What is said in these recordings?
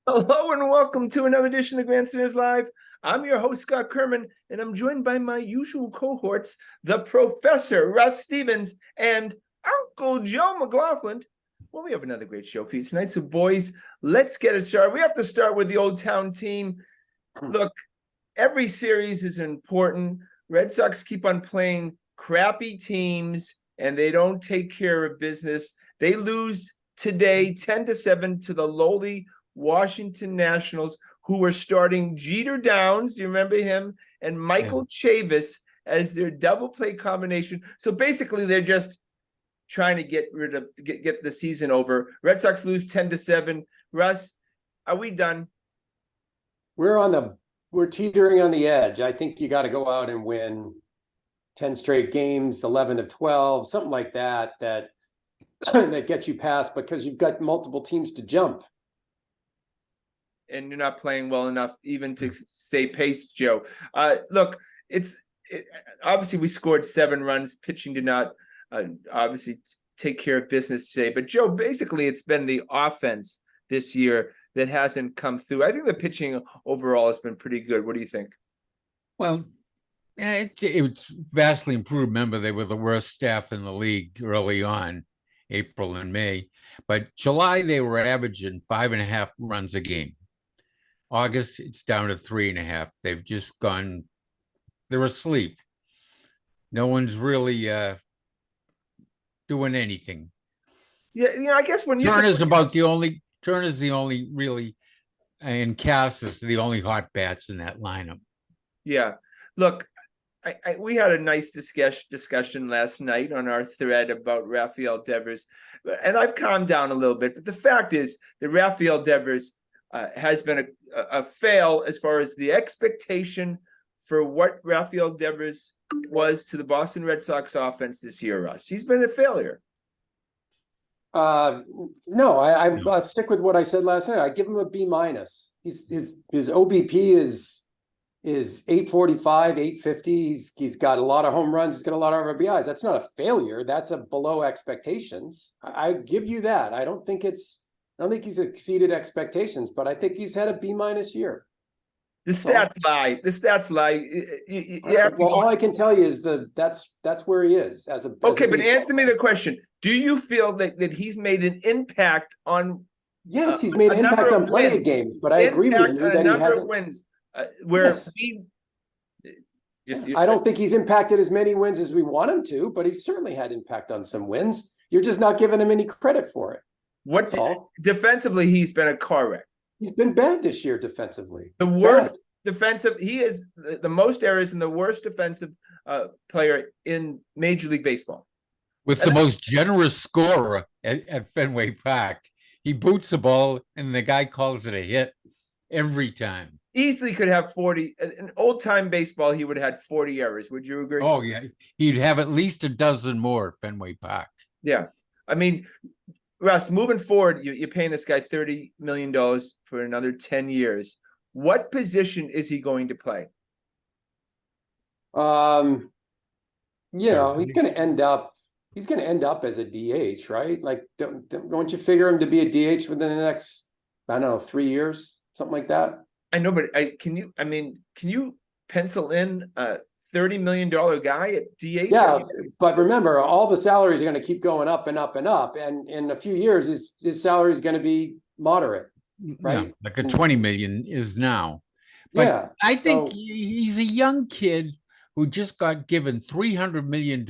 Hello and welcome to another edition of Grandstanders Live. I'm your host, Scott Kerman, and I'm joined by my usual cohorts, the Professor Russ Stevens and Uncle Joe McLaughlin. Well, we have another great show for you tonight. So, boys, let's get it started. We have to start with the Old Town team. Look, every series is important. Red Sox keep on playing crappy teams, and they don't take care of business. They lose today 10-7 to the lowly Washington Nationals, who were starting Jeter Downs, do you remember him? And Michael Chavis as their double play combination. So basically, they're just trying to get the season over. Red Sox lose 10-7. Russ, are we done? We're teetering on the edge. I think you got to go out and win 10 straight games, 11 of 12, something like that that gets you past, because you've got multiple teams to jump. And you're not playing well enough even to stay paced, Joe. Look, obviously we scored 7 runs. Pitching did not obviously take care of business today. But Joe, basically it's been the offense this year that hasn't come through. I think the pitching overall has been pretty good. What do you think? Well, it's vastly improved. Remember, they were the worst staff in the league early on, April and May. But July, they were averaging 5.5 runs a game. August, it's down to 3.5. They've just gone, they're asleep. No one's really doing anything. Yeah, I guess when you Turner's the only really, and Cass is the only hot bats in that lineup. Yeah. Look, we had a nice discussion last night on our thread about Rafael Devers, and I've calmed down a little bit. But the fact is that Rafael Devers has been a fail as far as the expectation for what Rafael Devers was to the Boston Red Sox offense this year, Russ. He's been a failure. No, I stick with what I said last night. I give him a B-. His OBP is 845, 850. He's got a lot of home runs. He's got a lot of RBIs. That's not a failure. That's a below expectations. I give you that. I don't think he's exceeded expectations, but I think he's had a B- year. The stats lie. The stats lie. All I can tell you is that's where he is but answer me the question. Do you feel that he's made an impact on? Yes, he's made an impact on playing games, but I agree with you that he hasn't. Wins, I don't think he's impacted as many wins as we want him to, but he's certainly had impact on some wins. You're just not giving him any credit for it. Defensively, he's been a car wreck. He's been bad this year defensively. The worst defensive. He is the most errors and the worst defensive player in Major League Baseball. With the most generous scorer at Fenway Park. He boots the ball and the guy calls it a hit every time. Easily could have 40. In old-time baseball, he would have had 40 errors. Would you agree? Oh, yeah. He'd have at least a dozen more at Fenway Park. Yeah. I mean, Russ, moving forward, you're paying this guy $30 million for another 10 years. What position is he going to play? He's going to end up as a DH, right? Like, don't you figure him to be a DH within the next, I don't know, 3 years, something like that? I know, but can you pencil in a $30 million guy at DH? Yeah, but remember, all the salaries are going to keep going up and up and up, and in a few years, his salary is going to be moderate, right? Yeah, like a 20 million is now. But yeah, I think he's a young kid who just got given $300 million,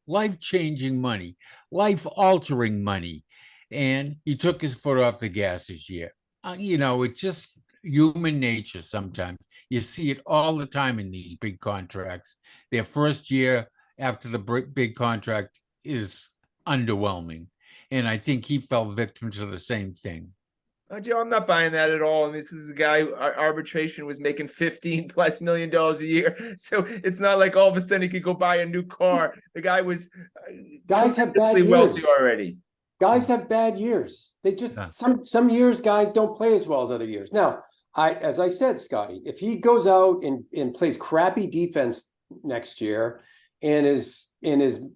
life-changing money, life-altering money, and he took his foot off the gas this year. It's just human nature sometimes. You see it all the time in these big contracts. Their first year after the big contract is underwhelming, and I think he fell victim to the same thing. Joe, I'm not buying that at all. And this is a guy, arbitration was making $15+ million a year. So it's not like all of a sudden he could go buy a new car. The guy was guys have bad years. Wealthy already. Guys have bad years. They just some years guys don't play as well as other years. Now, as I said, Scotty, if he goes out and plays crappy defense next year and is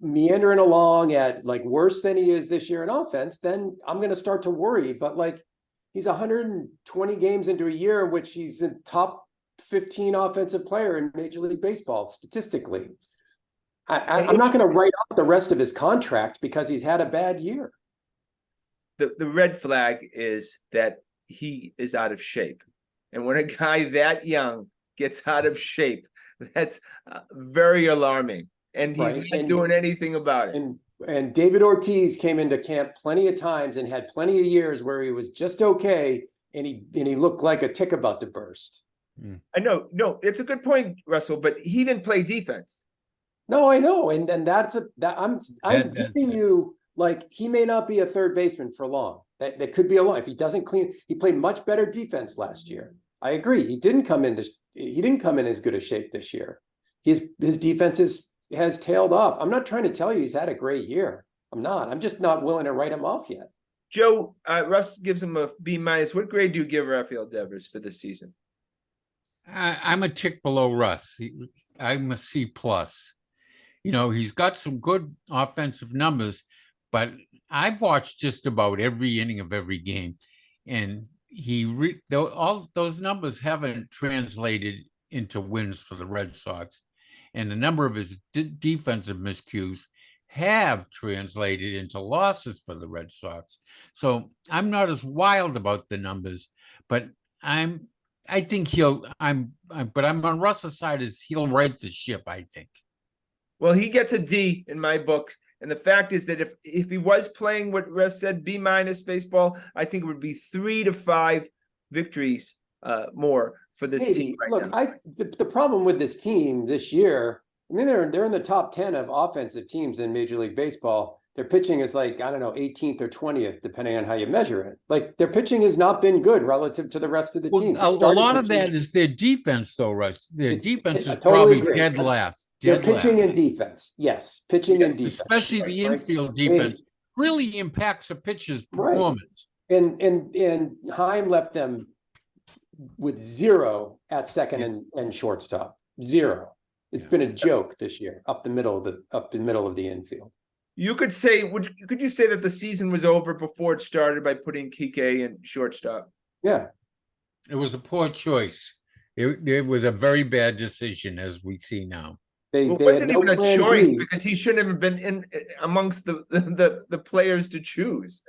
meandering along at like worse than he is this year in offense, then I'm going to start to worry. But like, he's 120 games into a year in which he's a top 15 offensive player in Major League Baseball statistically. I'm not going to write off the rest of his contract because he's had a bad year. The red flag is that he is out of shape. And when a guy that young gets out of shape, that's very alarming. And he's not doing anything about it. And David Ortiz came into camp plenty of times and had plenty of years where he was just okay, and he looked like a tick about to burst. I know, no, it's a good point, Russell, but he didn't play defense. No, I know, and I'm giving you, like, he may not be a third baseman for long. That could be a long if he doesn't clean. He played much better defense last year. I agree. He didn't come in as good a shape this year. His defense has tailed off. I'm not trying to tell you he's had a great year. I'm not. I'm just not willing to write him off yet. Joe, Russ gives him a B-. What grade do you give Rafael Devers for this season? I'm a tick below Russ. I'm a C+. You know, he's got some good offensive numbers, but I've watched just about every inning of every game, and all those numbers haven't translated into wins for the Red Sox, and a number of his defensive miscues have translated into losses for the Red Sox. So I'm not as wild about the numbers, but I'm on Russ's side as he'll right the ship, I think. Well, he gets a D in my book. And the fact is that if he was playing what Russ said, B- baseball, I think it would be 3 to 5 victories more for this team right now. The problem with this team this year, I mean, they're in the top 10 of offensive teams in Major League Baseball. Their pitching is like, I don't know, 18th or 20th, depending on how you measure it. Like, their pitching has not been good relative to the rest of the team. A lot of that is their defense, though, Russ. Their defense is probably dead last. Their pitching and defense. Yes, pitching and defense. Especially the infield defense really impacts a pitcher's performance. And Heim left them with 0 at second and shortstop. 0. It's been a joke this year up the middle of the infield. You could say, could you say that the season was over before it started by putting Kike in shortstop? Yeah. It was a poor choice. It was a very bad decision, as we see now. It wasn't even a choice because he shouldn't have been in amongst the players to choose.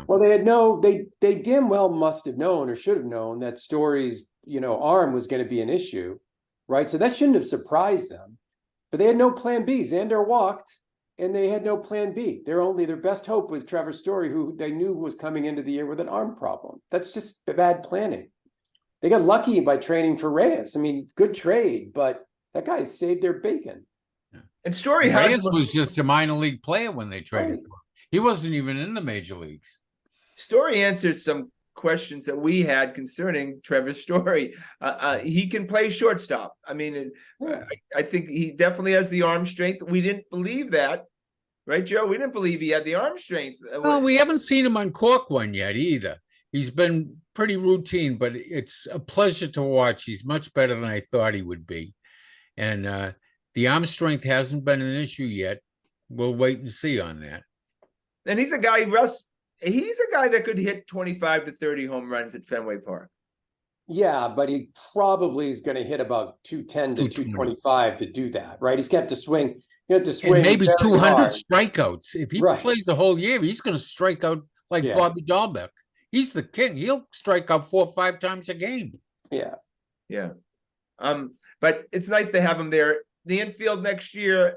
Well, they damn well must have known or should have known that Story's, arm was going to be an issue, right? So that shouldn't have surprised them. But they had no plan B. Xander walked. And they had no plan B. Their best hope was Trevor Story, who they knew was coming into the year with an arm problem. That's just bad planning. They got lucky by trading for Reyes. I mean, good trade, but that guy saved their bacon. And Story Reyes was just a minor league player when they traded for him. He wasn't even in the major leagues. Story answers some questions that we had concerning Trevor Story. He can play shortstop. I mean, I think he definitely has the arm strength. We didn't believe that, right, Joe? We didn't believe he had the arm strength. Well, we haven't seen him uncork one yet either. He's been pretty routine, but it's a pleasure to watch. He's much better than I thought he would be. And the arm strength hasn't been an issue yet. We'll wait and see on that. And he's a guy, Russ, he's a guy that could hit 25 to 30 home runs at Fenway Park. Yeah, but he probably is going to hit about 210 to 225 to do that, right? He's got to swing. You have to swing. And maybe 200 hard. Strikeouts. If he plays the whole year, he's going to strike out like Bobby Dahlbeck. He's the king. He'll strike out 4 or 5 times a game. Yeah. Yeah. But it's nice to have him there. The infield next year,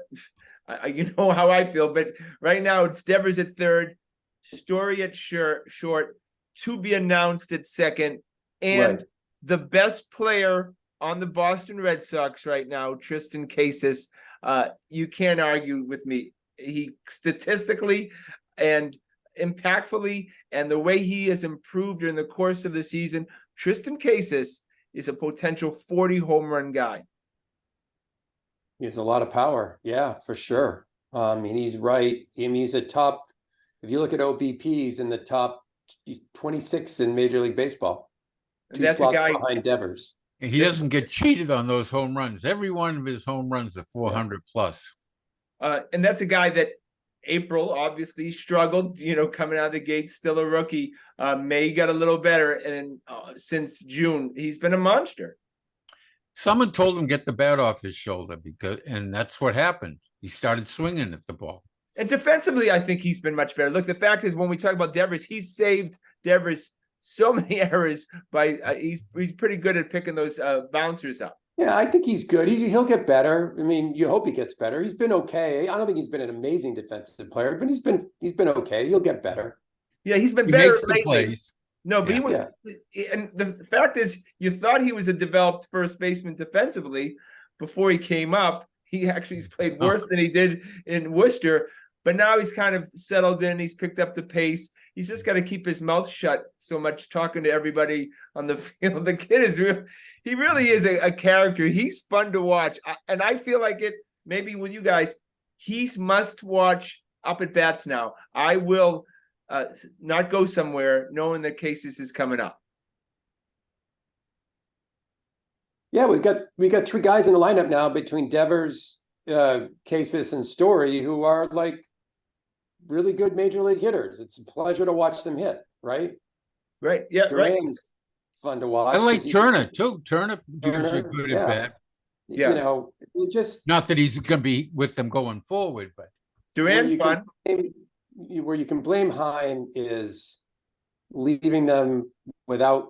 you know how I feel, but right now it's Devers at third, Story at short, to be announced at second, and the best player on the Boston Red Sox right now, Tristan Casas. You can't argue with me. He statistically and impactfully, and the way he has improved during the course of the season, Tristan Casas is a potential 40 home run guy. He has a lot of power. Yeah, for sure. And he's right. I mean, he's a top. If you look at OBPs in the top, he's 26th in Major League Baseball. 2 slots behind Devers. He doesn't get cheated on those home runs. Every one of his home runs are 400 plus. And that's a guy that April obviously struggled, coming out of the gate, still a rookie. May got a little better, and since June, he's been a monster. Someone told him get the bat off his shoulder and that's what happened. He started swinging at the ball. And defensively, I think he's been much better. Look, the fact is, when we talk about Devers, he's saved Devers so many errors by he's pretty good at picking those bouncers up. Yeah, I think he's good. He'll get better. I mean, you hope he gets better. He's been okay. I don't think he's been an amazing defensive player, but he's been okay. He'll get better. Yeah, he's been better makes the lately. plays. No, but he was, and the fact is, you thought he was a developed first baseman defensively before he came up. He actually has played worse than he did in Worcester, but now he's kind of settled in. He's picked up the pace. He's just got to keep his mouth shut so much talking to everybody on the field. The kid is real. He really is a character. He's fun to watch. And I feel like it, maybe with you guys, he's must watch up at bats now. I will not go somewhere knowing that Cases is coming up. Yeah, we got three guys in the lineup now between Devers, Cases, and Story, who are like really good major league hitters. It's a pleasure to watch them hit, right? Right. Yeah, Duran's fun to watch. I like Turner too. Turner usually good at bat. Yeah. It just not that he's going to be with them going forward, but Duran's fun. Where you can blame Heim is leaving them without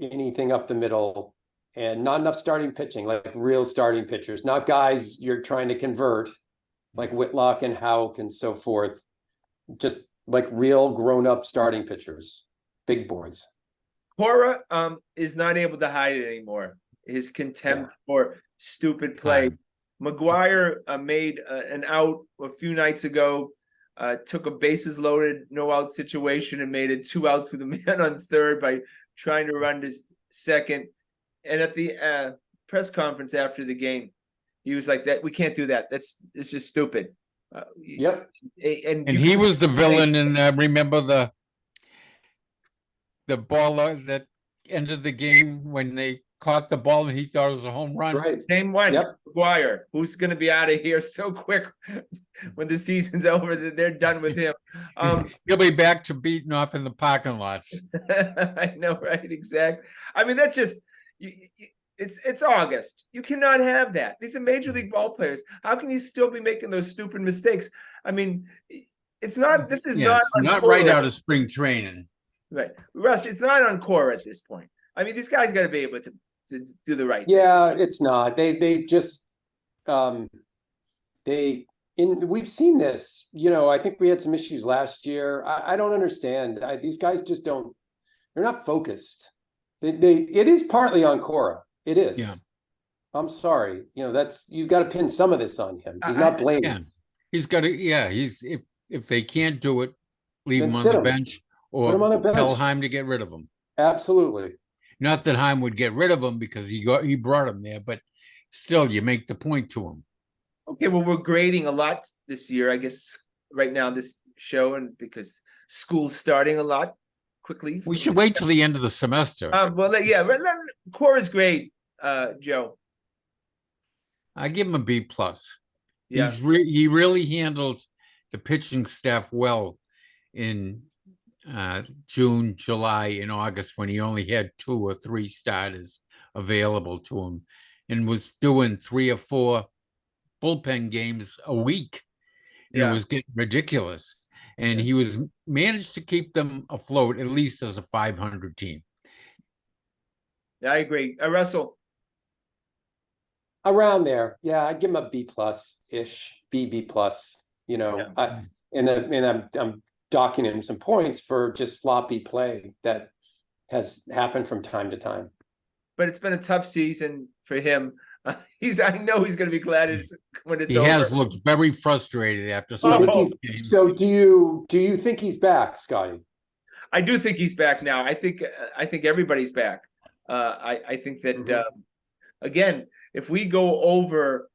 anything up the middle and not enough starting pitching, like real starting pitchers, not guys you're trying to convert like Whitlock and Houck and so forth. Just like real grown-up starting pitchers, big boys. Cora is not able to hide it anymore. His contempt for stupid play. McGuire made an out a few nights ago, took a bases loaded, no out situation and made it 2 outs with a man on third by trying to run to second. And at the press conference after the game, he was like, "That we can't do that. It's just stupid." Yep. And he was the villain. And remember the ball that ended the game when they caught the ball and he thought it was a home run. Right. Same one. McGuire, who's going to be out of here so quick when the season's over that they're done with him. He'll be back to beating off in the parking lots. I know, right? Exactly. I mean, that's just it's August. You cannot have that. These are major league ball players. How can you still be making those stupid mistakes? I mean, it's not. This is not right out of spring training. Right, Russ. It's not on core at this point. I mean, these guys got to be able to do the right thing. Yeah, it's not. They just we've seen this. I think we had some issues last year. I don't understand. These guys just don't. They're not focused. It is partly on Cora. It is. Yeah. I'm sorry. You got to pin some of this on him. He's not blaming. Yeah. He's got to. Yeah. He's if they can't do it, leave him on the bench or tell Heim to get rid of him. Absolutely. Not that Heim would get rid of him because he brought him there, but still, you make the point to him. Okay, well, we're grading a lot this year, I guess, right now, this show, and because school's starting a lot quickly. We should wait till the end of the semester. Cora's great, Joe. I give him a B+. Yeah. He really handled the pitching staff well in June, July, and August when he only had 2 or 3 starters available to him and was doing 3 or 4 bullpen games a week. And it was getting ridiculous. And he was managed to keep them afloat, at least as a 500 team. Yeah, I agree. Russell? Around there. Yeah, I'd give him a B+-ish, B+. I'm docking him some points for just sloppy play that has happened from time to time. But it's been a tough season for him. I know he's going to be glad when it's over. He has looked very frustrated after some games. So do you think he's back, Scotty? I do think he's back now. I think everybody's back. I think that again, if we go over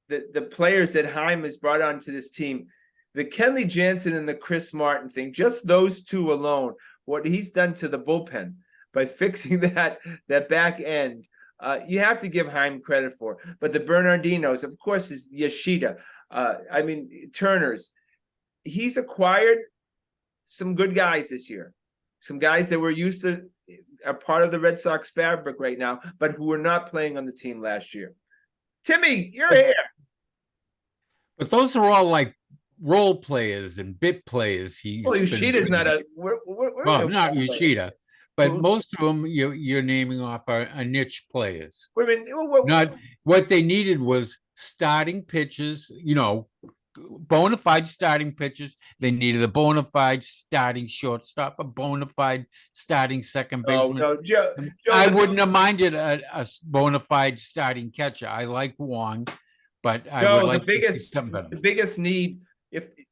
the players that Heim has brought onto this team, the Kenley Jansen and the Chris Martin thing, just those two alone, what he's done to the bullpen by fixing that back end, you have to give Heim credit for. But the Bernardinos, of course, is Yoshida. Turner's. he's acquired some good guys this year. Some guys that were used to are part of the Red Sox fabric right now, but who were not playing on the team last year. Timmy, you're here. But those are all like role players and bit players. Well, Yoshida's not a. Well, not Yoshida, but most of them you're naming off are niche players. Wait a minute. Not what they needed was starting pitchers, bona fide starting pitchers. They needed a bona fide starting shortstop, a bona fide starting second baseman. No, Joe, I wouldn't have minded a bona fide starting catcher. I like Wong, but I would like the biggest need.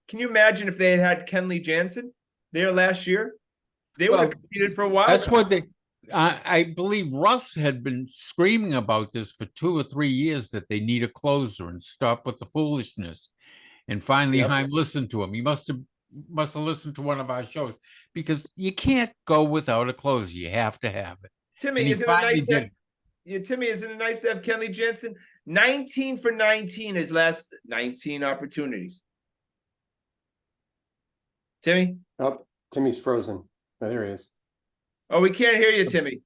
Can you imagine if they had Kenley Jansen there last year? They would have competed for a while. That's what they. I believe Russ had been screaming about this for 2 or 3 years, that they need a closer and stop with the foolishness. And finally, Heim listened to him. He must have listened to one of our shows, because you can't go without a closer. You have to have it. Timmy, isn't it nice to have Kenley Jansen? 19 for 19 his last 19 opportunities. Timmy? Oh, Timmy's frozen. Oh, there he is. Oh, we can't hear you, Timmy.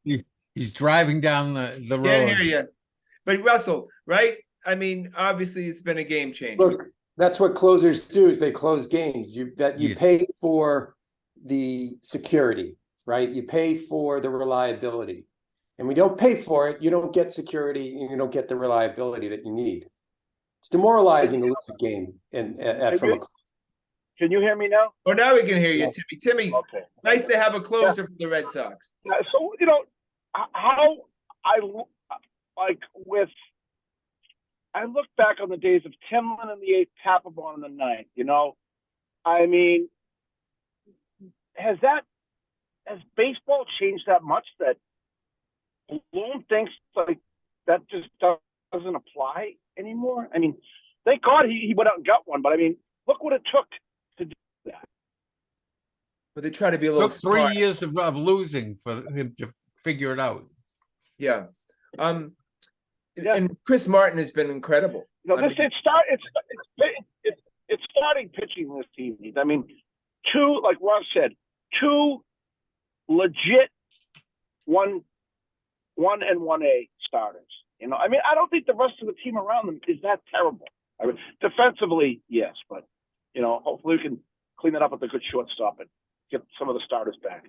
He's driving down the road. Can't hear you. But Russell, right? I mean, obviously it's been a game changer. Look, that's what closers do, is they close games. You pay for the security, right? You pay for the reliability. And we don't pay for it, you don't get security, and you don't get the reliability that you need. It's demoralizing to lose a game from a. Can you hear me now? Oh, now we can hear you, Timmy. Timmy, okay. Nice to have a closer for the Red Sox. Yeah, so, how I look back on the days of Timlin in the 8th, Papelbon in the 9th, I mean, has baseball changed that much that Bloom thinks like that just doesn't apply anymore? I mean, thank God he went out and got one, but I mean, look what it took to do that. But they try to be a little. Took 3 years of losing for him to figure it out. Yeah. And Chris Martin has been incredible. It's starting pitching this team needs. I mean, 2, like Ross said, 2 legit 1 and 1A starters. I mean, I don't think the rest of the team around them is that terrible. I mean, defensively, yes, but hopefully we can clean it up with a good shortstop and get some of the starters back.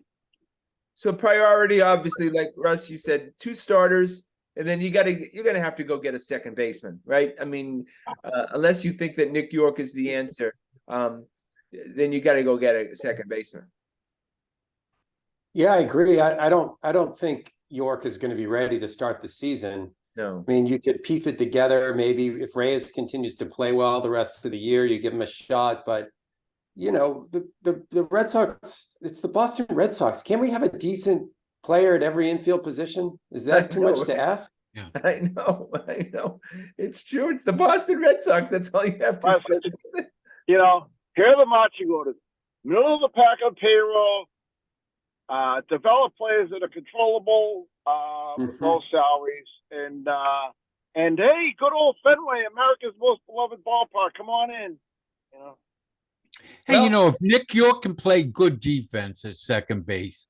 So priority, obviously, like Russ, you said, 2 starters, and then you're gonna have to go get a second baseman, right? I mean, unless you think that Nick York is the answer, then you got to go get a second baseman. Yeah, I agree. I don't think York is going to be ready to start the season. No. I mean, you could piece it together. Maybe if Reyes continues to play well the rest of the year, you give him a shot. But the Red Sox, it's the Boston Red Sox. Can't we have a decent player at every infield position? Is that too much to ask? Yeah. I know. It's true. It's the Boston Red Sox. That's all you have to say. Here are the marching orders. Middle of the pack on payroll. Develop players that are controllable with low salaries, and hey, good old Fenway, America's most beloved ballpark. Come on in. Hey, if Nick York can play good defense at second base,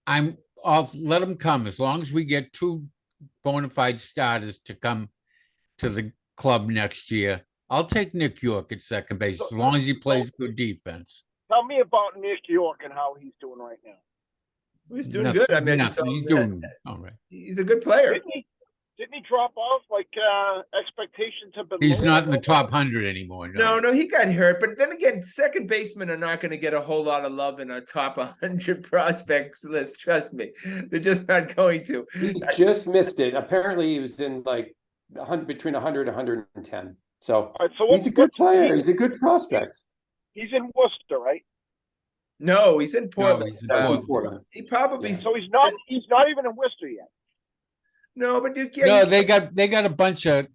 I'll let him come, as long as we get 2 bona fide starters to come to the club next year. I'll take Nick York at second base, as long as he plays good defense. Tell me about Nick York and how he's doing right now. He's doing good. I mean, he's doing all right. He's a good player. Didn't he drop off? Like expectations have been. He's not in the top 100 anymore. No, he got hurt. But then again, second basemen are not going to get a whole lot of love in a top 100 prospects list. Trust me, they're just not going to. He just missed it. Apparently, he was in like between 100 and 110. So, he's a good player. He's a good prospect. He's in Worcester, right? No, he's in Portland. No, he's in Portland. He probably. So he's not even in Worcester yet. No, but they got a bunch of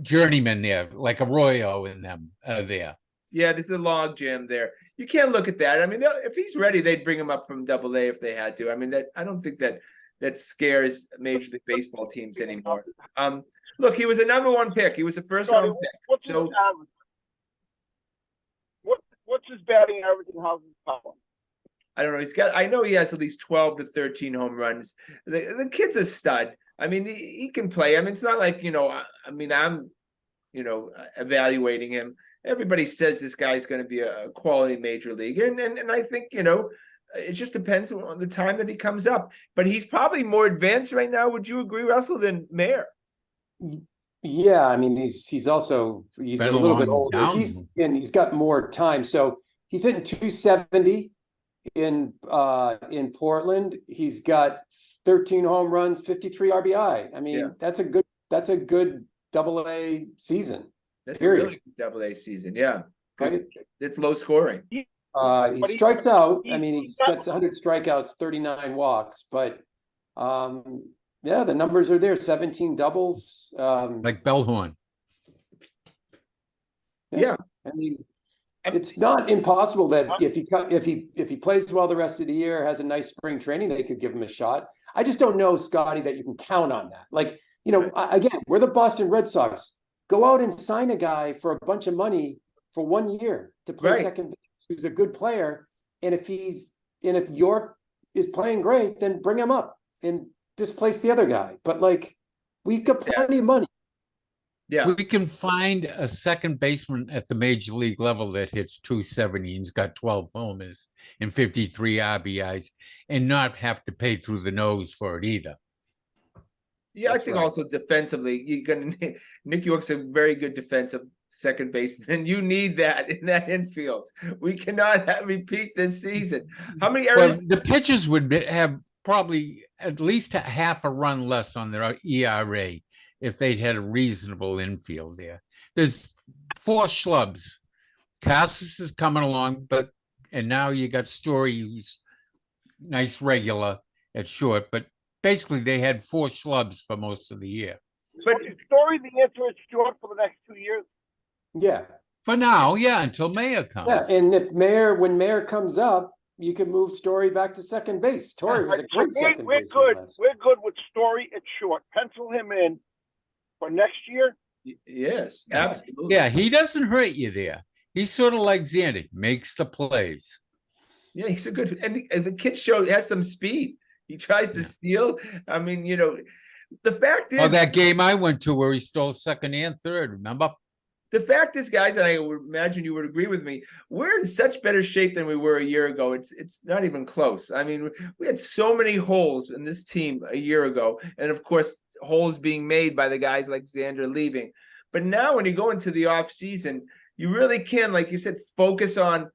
journeymen there, like Arroyo in them there. Yeah, there's a log jam there. You can't look at that. I mean, if he's ready, they'd bring him up from Double-A if they had to. I mean, I don't think that scares Major League Baseball teams anymore. Look, he was a #1 pick. He was a first-round pick. what's his batting average and how's his power? I don't know. I know he has at least 12 to 13 home runs. The kid's a stud. I mean, he can play. I mean, it's not like, I'm evaluating him. Everybody says this guy's going to be a quality major league. And I think, it just depends on the time that he comes up. But he's probably more advanced right now. Would you agree, Russell, than Mayer? Yeah, I mean, he's also a little bit older. He's got more time. So he's hitting 270 in Portland. He's got 13 home runs, 53 RBI. I mean, that's a good AA season. That's a really good AA season, yeah. Because it's low scoring. He strikes out. I mean, he's got 100 strikeouts, 39 walks, but yeah, the numbers are there. 17 doubles. Like Bellhorn. Yeah. I mean, it's not impossible that if he plays well the rest of the year, has a nice spring training, they could give him a shot. I just don't know, Scotty, that you can count on that. Like, again, we're the Boston Red Sox. Go out and sign a guy for a bunch of money for 1 year to play second base, who's a good player. And if York is playing great, then bring him up and displace the other guy. But like, we've got plenty of money. Yeah, we can find a second baseman at the major league level that hits 270 and's got 12 homers and 53 RBIs and not have to pay through the nose for it either. Yeah, I think also defensively, Nick York's a very good defensive second baseman, and you need that in that infield. We cannot repeat this season. How many errors? Well, the pitchers would have probably at least half a run less on their ERA if they'd had a reasonable infield there. There's 4 schlubs. Casas is coming along, and now you got Story, who's nice regular at short, but basically they had 4 schlubs for most of the year. But is Story the answer is short for the next 2 years? Yeah. For now, yeah, until Mayer comes. Yeah, and when Mayer comes up, you can move Story back to second base. Story was a great second base. We're good with Story at short. Pencil him in for next year. Yes, absolutely. Yeah, he doesn't hurt you there. He's sort of like Xander, makes the plays. Yeah, he's a good, and the kid has some speed. He tries to steal. I mean, the fact is. Oh, that game I went to where he stole second and third, remember? The fact is, guys, and I would imagine you would agree with me, we're in such better shape than we were a year ago. It's not even close. I mean, we had so many holes in this team a year ago. And of course, holes being made by the guys like Xander leaving. But now when you go into the off season, you really can, like you said, focus on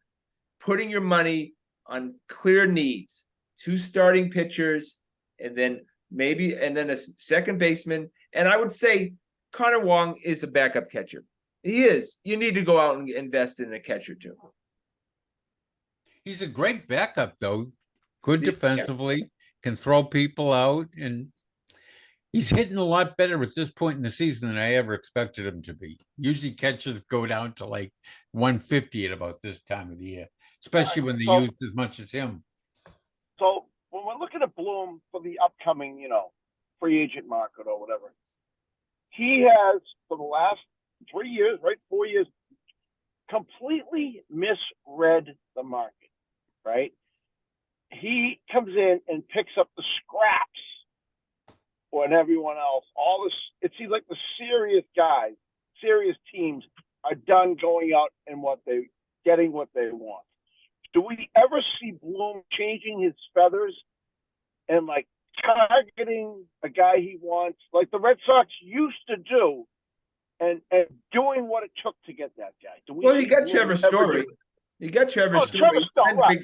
putting your money on clear needs. 2 starting pitchers, and then a second baseman. And I would say Connor Wong is a backup catcher. He is. You need to go out and invest in a catcher too. He's a great backup, though. Good defensively, can throw people out, and he's hitting a lot better at this point in the season than I ever expected him to be. Usually catches go down to like 150 at about this time of the year, especially when they use as much as him. So when we're looking at Bloom for the upcoming, free agent market or whatever, he has for the last 3 years, 4 years, completely misread the market, right? He comes in and picks up the scraps on everyone else. All this, it seems like the serious guys, serious teams are done going out and getting what they want. Do we ever see Bloom changing his feathers and like targeting a guy he wants, like the Red Sox used to do, and doing what it took to get that guy? You got Trevor Story. You got Trevor Story. Right.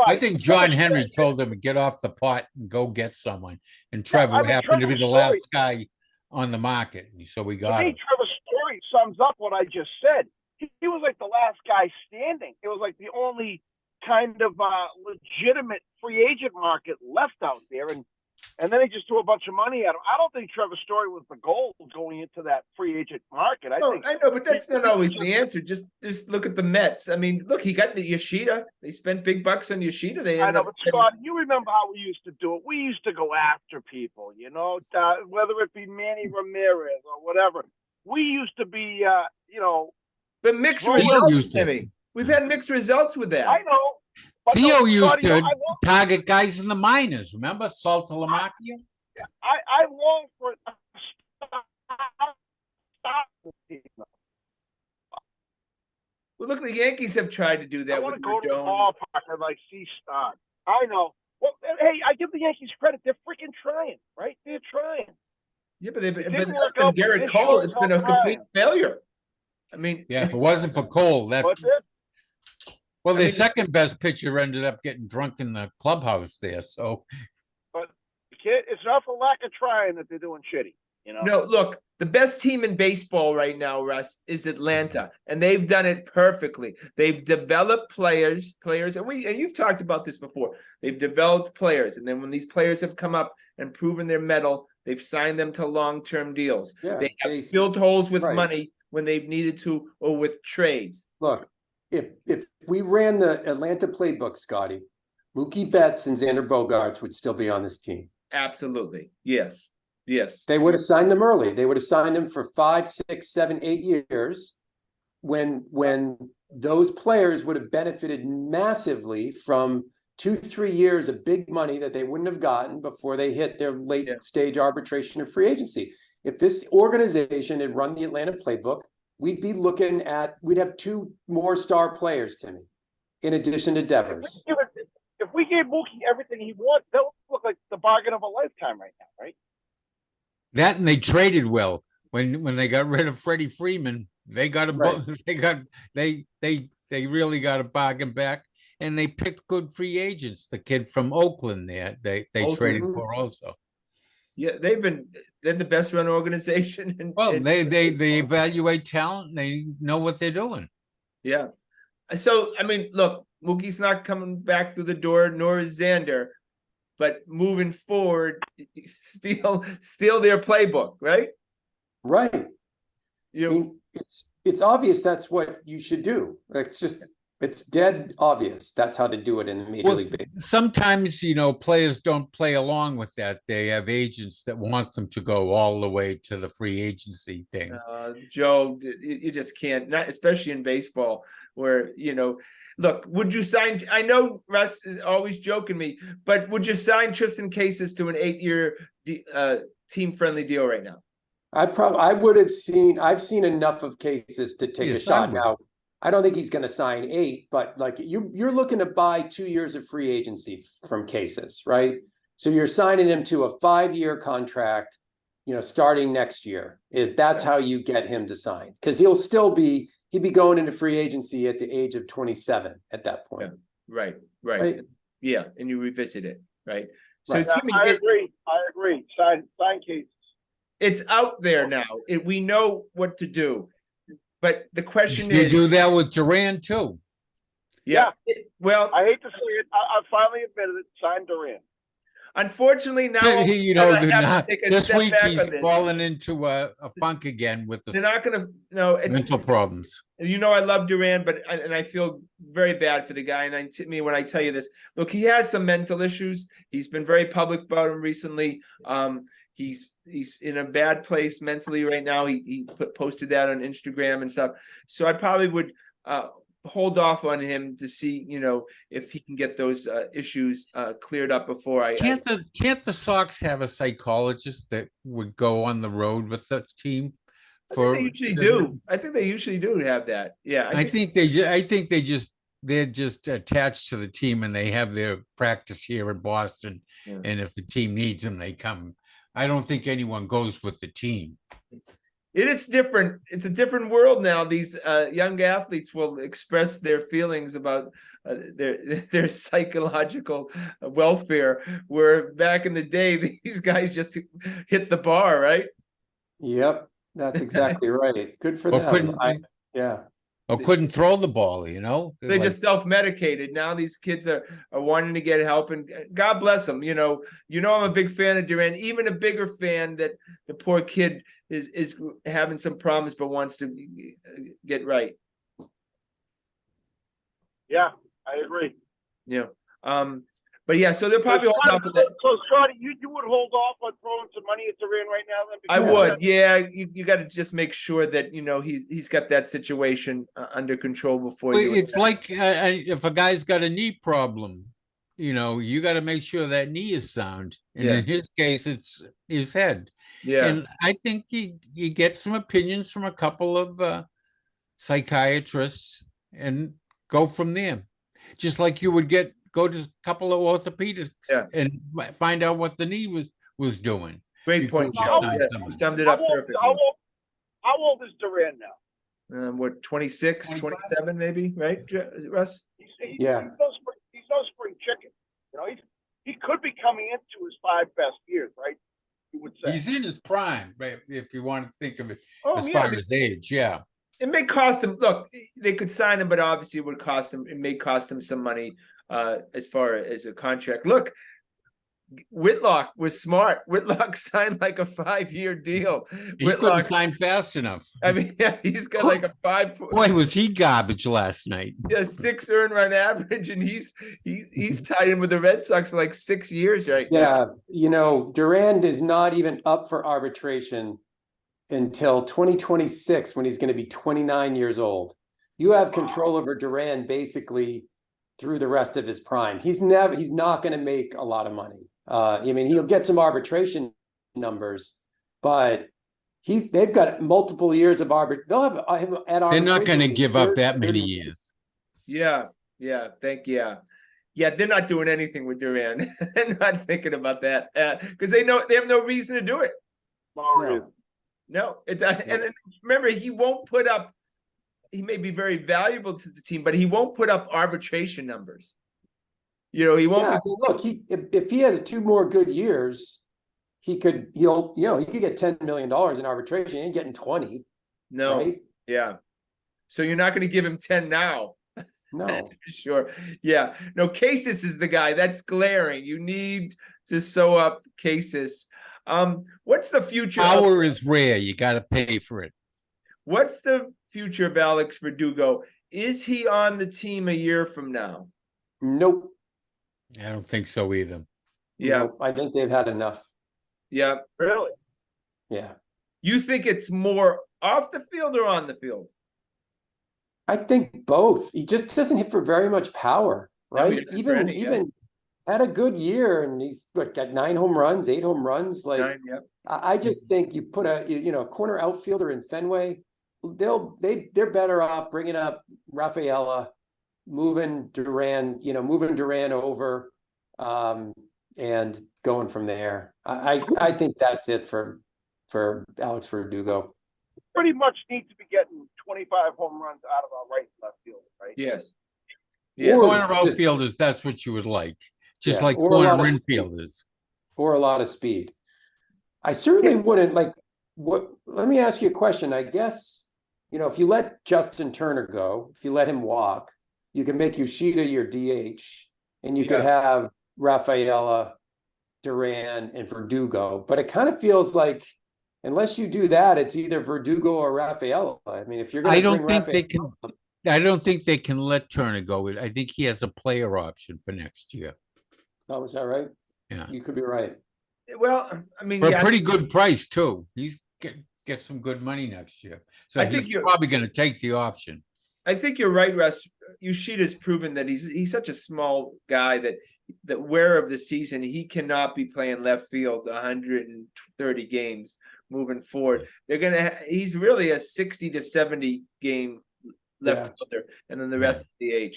I think John Henry told him to get off the pot and go get someone, and Trevor happened to be the last guy on the market, so we got him. Trevor Story sums up what I just said. He was like the last guy standing. It was like the only kind of legitimate free agent market left out there, and then he just threw a bunch of money at him. I don't think Trevor Story was the goal going into that free agent market. I know, but that's not always the answer. Just look at the Mets. I mean, look, he got Yoshida. They spent big bucks on Yoshida. I know, but Scott, you remember how we used to do it? We used to go after people, whether it be Manny Ramirez or whatever. We used to be, But Mix used to. we've had mixed results with that. I know. But Theo no, used Scotty, no, to target guys in the minors. Remember Saltalamacchia? I long for a stop this team. Well, look, the Yankees have tried to do that I want with to go to the Rodon. ballpark and like see Stock. I know. Well, hey, I give the Yankees credit. They're freaking trying, right? They're trying. Yeah, but they've It but didn't other work than out, but Garrett this Cole, shows it's how been a complete trying. failure. I mean, Yeah, if it wasn't for Cole, that What's it? well, I their mean- second best pitcher ended up getting drunk in the clubhouse there. So But kid, it's not for lack of trying that they're doing shitty. You know. no, look, the best team in baseball right now, Russ, is Atlanta, and they've done it perfectly. They've developed players, and you've talked about this before. They've developed players, and then when these players have come up and proven their mettle, they've signed them to long-term deals. Yeah, They have filled holes with right. money when they've needed to, or with trades. Look, if we ran the Atlanta playbook, Scotty, Mookie Betts and Xander Bogaerts would still be on this team. Absolutely, yes, yes. They would have signed them early. They would have signed them for 5, 6, 7, 8 years when those players would have benefited massively from 2, 3 years of big money that they wouldn't have gotten before they hit their late stage arbitration or free agency. If this organization had run the Atlanta playbook, we'd have 2 more star players, Timmy, in addition to Devers. If we gave Mookie everything he wants, that would look like the bargain of a lifetime right now, right? that and they traded well when they got rid of Freddie Freeman. They got they really got a bargain back, and they picked good free agents. The kid from Oakland there, they traded for also. Yeah, they're the best run organization. Well, they evaluate talent. And they know what they're doing. Yeah. So, I mean, look, Mookie's not coming back through the door, nor is Xander, but moving forward, steal their playbook, right? Right. I You mean, it's obvious that's what you should do. It's dead obvious. That's how to do it in the Major League Baseball. Sometimes, players don't play along with that. They have agents that want them to go all the way to the free agency thing. Joe, you just can't, not especially in baseball where, look, would you sign, I know Russ is always joking me, but would you sign Tristan Casas to an 8-year team-friendly deal right now? I've seen enough of cases to take a shot. Now, I don't think he's going to sign 8, but like you're looking to buy 2 years of free agency from Casas, right? So you're signing him to a 5-year contract, starting next year. That's how you get him to sign, because he'd be going into free agency at the age of 27 at that point. Yeah. Right. Yeah, and you revisit it, right? So Right. Timmy, I agree. Sign Casas. It's out there now. We know what to do. But the question You is, do that with Duran too. Yeah. Well, I hate to say it. I finally admitted it. Sign Duran. Unfortunately, now all of a sudden I have to take a this step week back he's on this. fallen into a funk again with They're the not going to. No, it's mental problems. I love Duran, but I feel very bad for the guy. And when I tell you this, look, he has some mental issues. He's been very public about them recently. He's in a bad place mentally right now. He posted that on Instagram and stuff. So I probably would hold off on him to see, if he can get those issues cleared up before Can't the Sox have a psychologist that would go on the road with the team? They usually do. I think they usually do have that. Yeah, I think they're just attached to the team, and they have their practice here in Boston. Yeah. And if the team needs them, they come. I don't think anyone goes with the team. It is different. It's a different world now. These young athletes will express their feelings about their psychological welfare, where back in the day, these guys just hit the bar, right? Yep, that's exactly right. Good for Or them. couldn't throw the ball, They just self-medicated. Now these kids are wanting to get help, and God bless them. I'm a big fan of Durant, even a bigger fan that the poor kid is having some problems but wants to get right. Yeah, I agree. Yeah. But yeah, so they'll probably hold off on that. So Scotty, you would hold off on throwing some money at Duran right now then? I would, yeah. You got to just make sure that he's got that situation under control before you. It's like if a guy's got a knee problem, you got to make sure that knee is sound. And in his case, it's his head. Yeah. And I think you get some opinions from a couple of psychiatrists and go from there. Just like you would go to a couple of orthopedics and find out what the knee was doing. Great point. You summed it up perfectly. How old is Duran now? What, 26, 27 maybe, right, Russ? He's no spring chicken. He could be coming into his 5 best years, right? You would say he's in his prime, right? If you want to think of it as far as age, it may cost him. Look, they could sign him, but obviously it would cost him. It may cost him some money as far as a contract. Look, Whitlock was smart. Whitlock signed like a 5-year deal. He couldn't sign fast enough. I mean, he's got like a 5. Boy, was he garbage last night? 6 earned run average, and he's tied in with the Red Sox for like 6 years right now. Durand is not even up for arbitration until 2026 when he's going to be 29 years old. You have control over Durand basically through the rest of his prime. He's not going to make a lot of money. He'll get some arbitration numbers, but they've got multiple years of arbitration. They'll have him at arbitration. They're not going to give up that many years. Yeah. They're not doing anything with Duran. They're not thinking about that because they have no reason to do it. No. And then remember, he won't put up. He may be very valuable to the team, but he won't put up arbitration numbers. He won't. Look, if he has 2 more good years, he could get $10 million in arbitration. He ain't getting 20. No. Right? Yeah. So you're not going to give him 10 now. No. That's for sure. Yeah. No, Casas is the guy. That's glaring. You need to sew up Casas. What's the future? Power is rare. You got to pay for it. What's the future of Alex Verdugo? Is he on the team a year from now? Nope. I don't think so either. Yeah. Nope. I think they've had enough. Yeah. Really? Yeah. You think it's more off the field or on the field? I think both. He just doesn't hit for very much power, right? Even had a good year, and he's got 9 home runs, 8 home runs. Like 9, yep. I just think you put a corner outfielder in Fenway, they're better off bringing up Rafaela, moving Duran over, and going from there. I think that's it for Alex Verdugo. Pretty much need to be getting 25 home runs out of our right and left field, right? Yes. Yeah. Corner outfielders, that's what you would like. Just like corner infielders. Or a lot of speed. I certainly wouldn't let me ask you a question. I guess, if you let Justin Turner go, if you let him walk, you can make Yoshida your DH, and you could have Rafaela, Duran, and Verdugo. But it kind of feels like, unless you do that, it's either Verdugo or Rafaela. I mean, if you're going to I don't think they can let Turner go. I think he has a player option for next year. Oh, is that right? Yeah. You could be right. Well, I mean, for a pretty good price too. He's get some good money next year. So I think you're probably going to take the option. I think you're right, Russ. Yoshida's proven that he's such a small guy that where of the season he cannot be playing left field 130 games moving forward. He's really a 60 to 70 game left fielder, and then the rest of DH.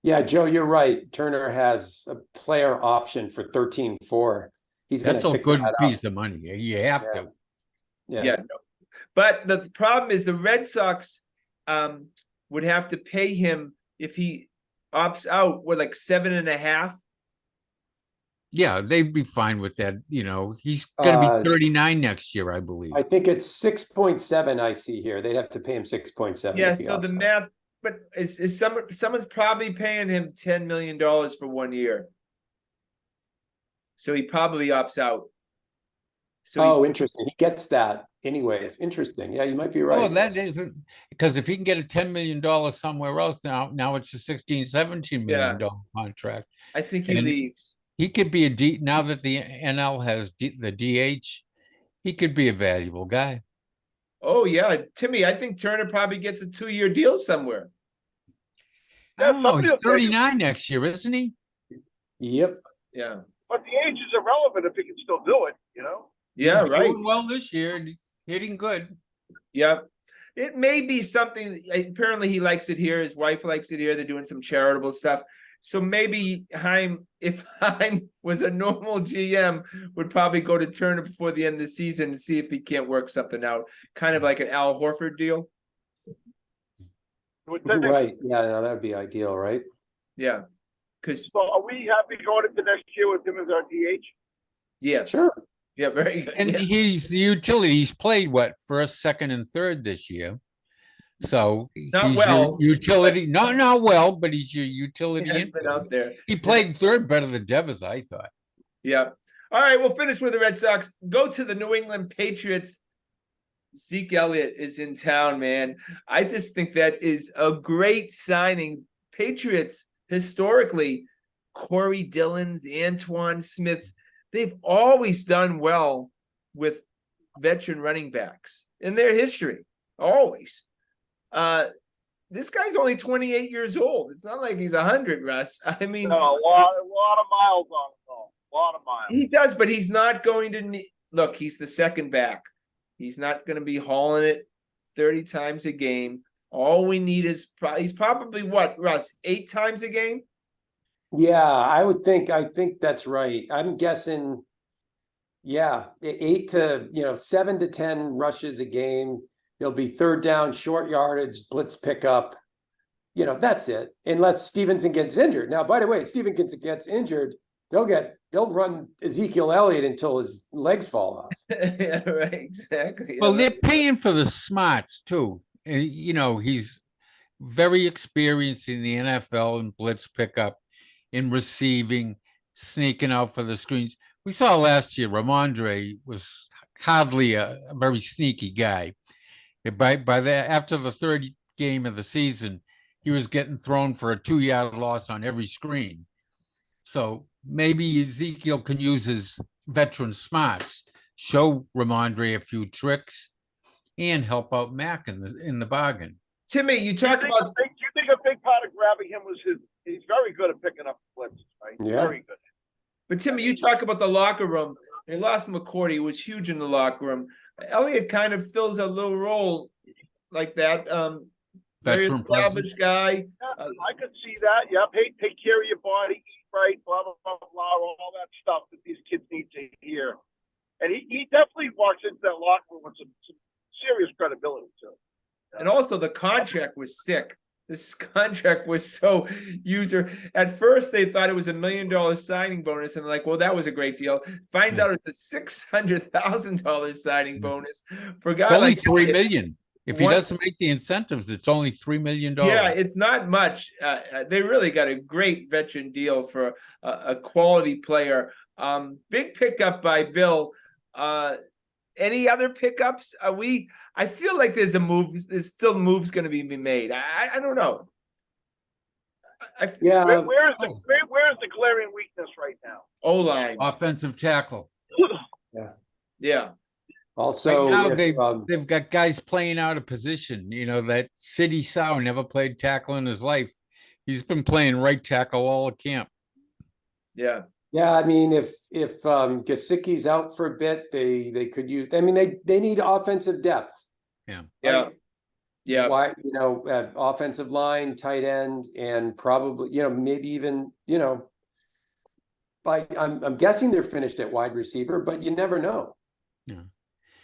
Yeah, Joe, you're right. Turner has a player option for 13-4. That's a good piece of money. You have to. Yeah. No. But the problem is the Red Sox would have to pay him if he opts out, like 7.5. Yeah, they'd be fine with that. He's going to be 39 next year, I believe. I think it's 6.7. I see here. They'd have to pay him 6.7. Yeah. So the math, but is someone's probably paying him $10 million for 1 year. So he probably opts out. So Oh, interesting. He gets that anyways. Interesting. Yeah, you might be Oh, right. that isn't, because if he can get a $10 million somewhere else now it's a 16, $17 million contract. I think he And leaves. he could be now that the NL has the DH, he could be a valuable guy. Oh yeah, Timmy, I think Turner probably gets a 2-year deal somewhere. I Yeah, don't know. somebody He's will take him. 39 next year, isn't he? Yep. Yeah. But the age is irrelevant if he can still do it, you know? Yeah, He's right. doing well this year and he's hitting good. Yeah. It may be something. Apparently, he likes it here. His wife likes it here. They're doing some charitable stuff. So maybe if Heim was a normal GM, would probably go to Turner before the end of the season and see if he can't work something out. Kind of like an Al Horford deal. Right. Yeah, no, that would be ideal, right? Yeah. Because So are we happy going into next year with him as our DH? yes. Sure. Yeah, very good. And Yeah. he's the utility. He's played what, first, second, and third this year. So Not he's well, your utility, not well, but he's your He utility has been infielder. out there. He played third better than Devers, I thought. Yeah. All right, we'll finish with the Red Sox. Go to the New England Patriots. Zeke Elliott is in town, man. I just think that is a great signing. Patriots, historically, Corey Dillon's, Antoine Smith's, they've always done well with veteran running backs in their history. Always. This guy's only 28 years old. It's not like he's 100, Russ. I mean, No, a lot of miles on it, though. A lot of miles. he does, but he's not going to look, he's the second back. He's not going to be hauling it 30 times a game. All we need is he's probably what, Russ, 8 times a game? Yeah, I think that's right. I'm guessing, yeah, 7 to 10 rushes a game. There'll be third down, short yardage, blitz pickup. That's it. Unless Stevenson gets injured. Now, by the way, Stevenson gets injured, they'll run Ezekiel Elliott until his legs fall off. Yeah, right, exactly. Well, they're paying for the smarts too. He's very experienced in the NFL in blitz pickup, in receiving, sneaking out for the screens. We saw last year Ramondre was hardly a very sneaky guy. After the third game of the season, he was getting thrown for a 2-yard loss on every screen. So maybe Ezekiel can use his veteran smarts, show Ramondre a few tricks, and help out Mac in the bargain. Timmy, you talk about. Do you think a big part of grabbing him was he's very good at picking up blitzes, right? Yeah. Very good. But Timmy, you talk about the locker room. They lost McCourty, who was huge in the locker room. Elliott kind of fills a little role like that. Very Veteran established guy. Yeah, I could see that. Yep. Hey, take care of your body, eat right, blah, blah, blah, blah, all that stuff that these kids need to hear. And he definitely walks into that locker room with some serious credibility, too. And also the contract was sick. This contract was so user. At first, they thought it was $1 million signing bonus, and they're like, "Well, that was a great deal." Finds out it's a $600,000 signing bonus for a guy It's only like $3 million. If he What- doesn't make the incentives, it's only $3 million. Yeah, it's not much. They really got a great veteran deal for a quality player. Big pickup by Bill. Any other pickups? I feel like there's a move. There's still moves going to be made. I don't know. Yeah. Where's the glaring weakness right now? O-line. Offensive tackle. Yeah. Also, Right now, if, they've got guys playing out of position. That City Sow never played tackle in his life. He's been playing right tackle all of camp. Yeah. yeah, I mean, if Gesicki's out for a bit, they could use. I mean, they need offensive depth. Yeah. Yeah. Right? Yeah. Why, offensive line, tight end, and probably, maybe even, I'm guessing they're finished at wide receiver, but you never know.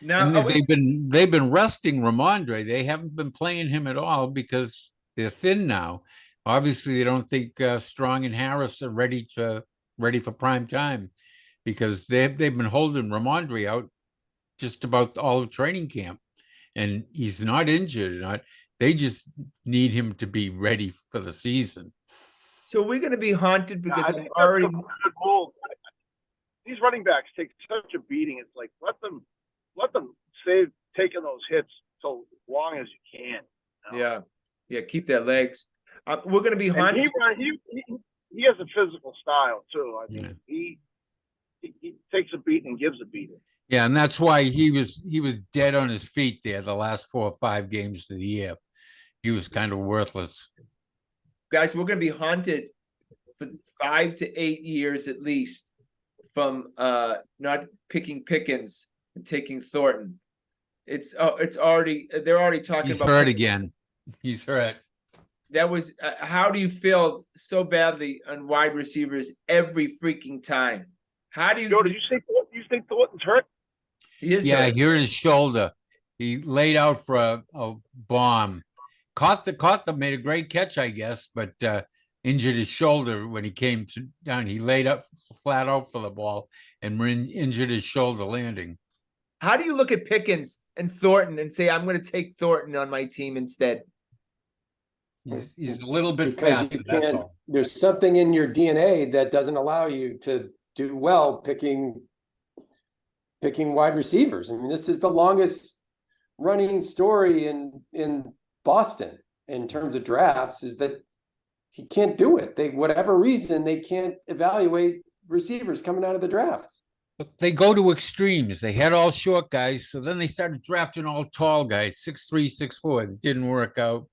Now And they've been resting Ramondre. They haven't been playing him at all because they're thin now. Obviously, they don't think Strong and Harris are ready for prime time because they've been holding Ramondre out just about all of training camp, and he's not injured. They just need him to be ready for the season. so we're going to be haunted because I I'm think already. that's a good move. these running backs take such a beating. It's like let them save taking those hits so long as you can. You know? Yeah, keep their legs. We're going to be And haunted. he has a physical style too. I mean, he takes a beating and gives a beating. Yeah, and that's why he was dead on his feet there the last 4 or 5 games of the year. He was kind of worthless. Guys, we're going to be haunted for 5 to 8 years at least from not picking Pickens and taking Thornton. It's already, they're already talking He's about hurt again. He's hurt. That was how do you feel so badly on wide receivers every freaking time? How do you? Joe, did you think Thornton's hurt? He is Yeah, hurt. he hurt his shoulder. He laid out for a bomb. Caught the made a great catch, I guess, but injured his shoulder when he came down. He laid up flat out for the ball and injured his shoulder landing. How do you look at Pickens and Thornton and say, I'm going to take Thornton on my team instead? He's a little bit Because faster, that's all. there's something in your DNA that doesn't allow you to do well picking wide receivers. I mean, this is the longest running story in Boston in terms of drafts, is that he can't do it. Whatever reason, they can't evaluate receivers coming out of the draft. But they go to extremes. They had all short guys, so then they started drafting all tall guys, 6'3", 6'4". It didn't work out.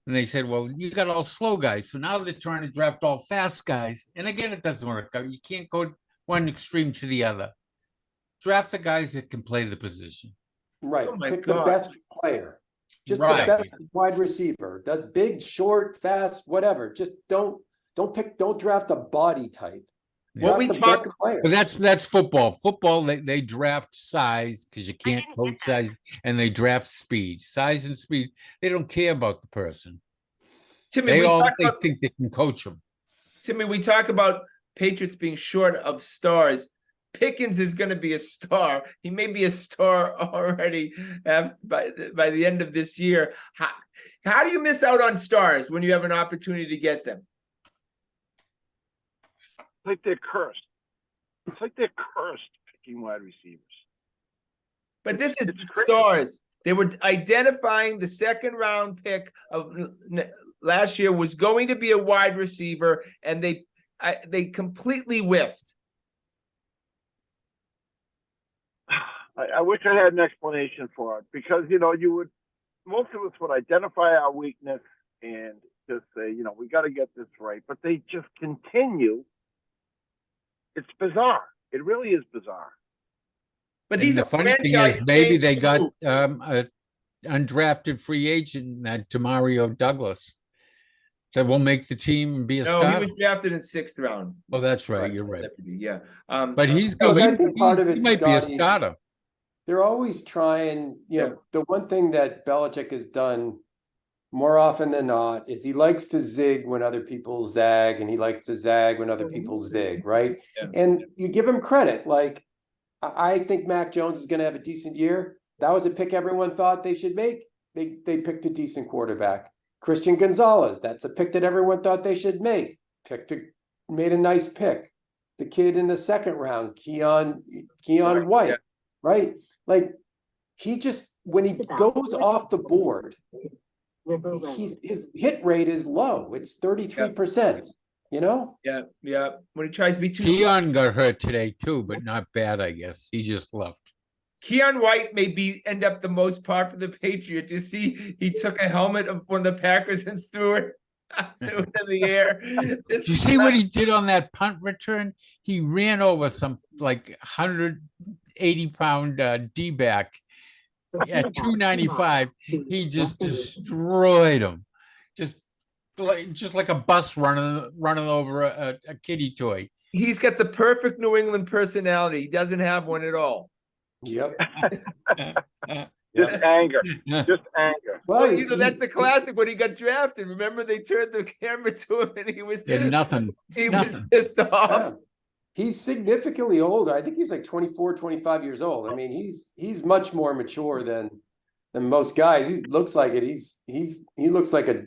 And they said, well, you got all slow guys. So now they're trying to draft all fast guys. And again, it doesn't work out. You can't go one extreme to the other. Draft the guys that can play the position. Right. Oh my Pick God. the best player. Just Right. the best wide receiver. The big, short, fast, whatever. Just don't draft a body type. What Draft we the talk- best player. But that's football. Football, they draft size because you can't coach size, and they draft speed. Size and speed. They don't care about the person. Timmy, They we think they can coach them. Timmy, we talk about Patriots being short of stars. Pickens is going to be a star. He may be a star already by the end of this year. How do you miss out on stars when you have an opportunity to get them? Like they're cursed. It's like they're cursed picking wide receivers. But this is It's crazy. stars. They were identifying the second round pick of last year was going to be a wide receiver, and they completely whiffed. I wish I had an explanation for it, because most of us would identify our weakness and just say, we got to get this right, but they just continue. It's bizarre. It really is bizarre. But And these the are funny thing franchise is, maybe names, they got too. a undrafted free agent, that Demario Douglas, that will make the team and be a No, he starter. was drafted in 6th round. Oh, that's right. You're right. Yeah. But he's No, good. but I think part of He it, might be a Scotty, starter. they're always trying, the one thing that Belichick has done more often than not is he likes to zig when other people zag, and he likes to zag when other people zig, right? Yeah. And you give him credit. Like, I think Mac Jones is going to have a decent year. That was a pick everyone thought they should make. They picked a decent quarterback. Christian Gonzalez, that's a pick that everyone thought they should make. Made a nice pick. The kid in the 2nd round, Keon White, yeah. right? Like, he just, when he goes off the board, his hit rate is low. It's 33%, Yeah. When he tries to be too Keon got hurt today too, but not bad, I guess. He just left. Keon White may end up the most popular Patriot. You see, he took a helmet of one of the Packers and threw it in the air. Did you see what he did on that punt return? He ran over some 180-pound D-back at 295. He just destroyed him. Just like a bus running over a kiddie toy. He's got the perfect New England personality. He doesn't have one at all. Yep. Just anger. Just anger. Well, that's the classic when he got drafted. Remember, they turned the camera to him and he was nothing. He was pissed off. Yeah. He's significantly older. I think he's like 24, 25 years old. I mean, he's much more mature than most guys. He looks like it. He looks like a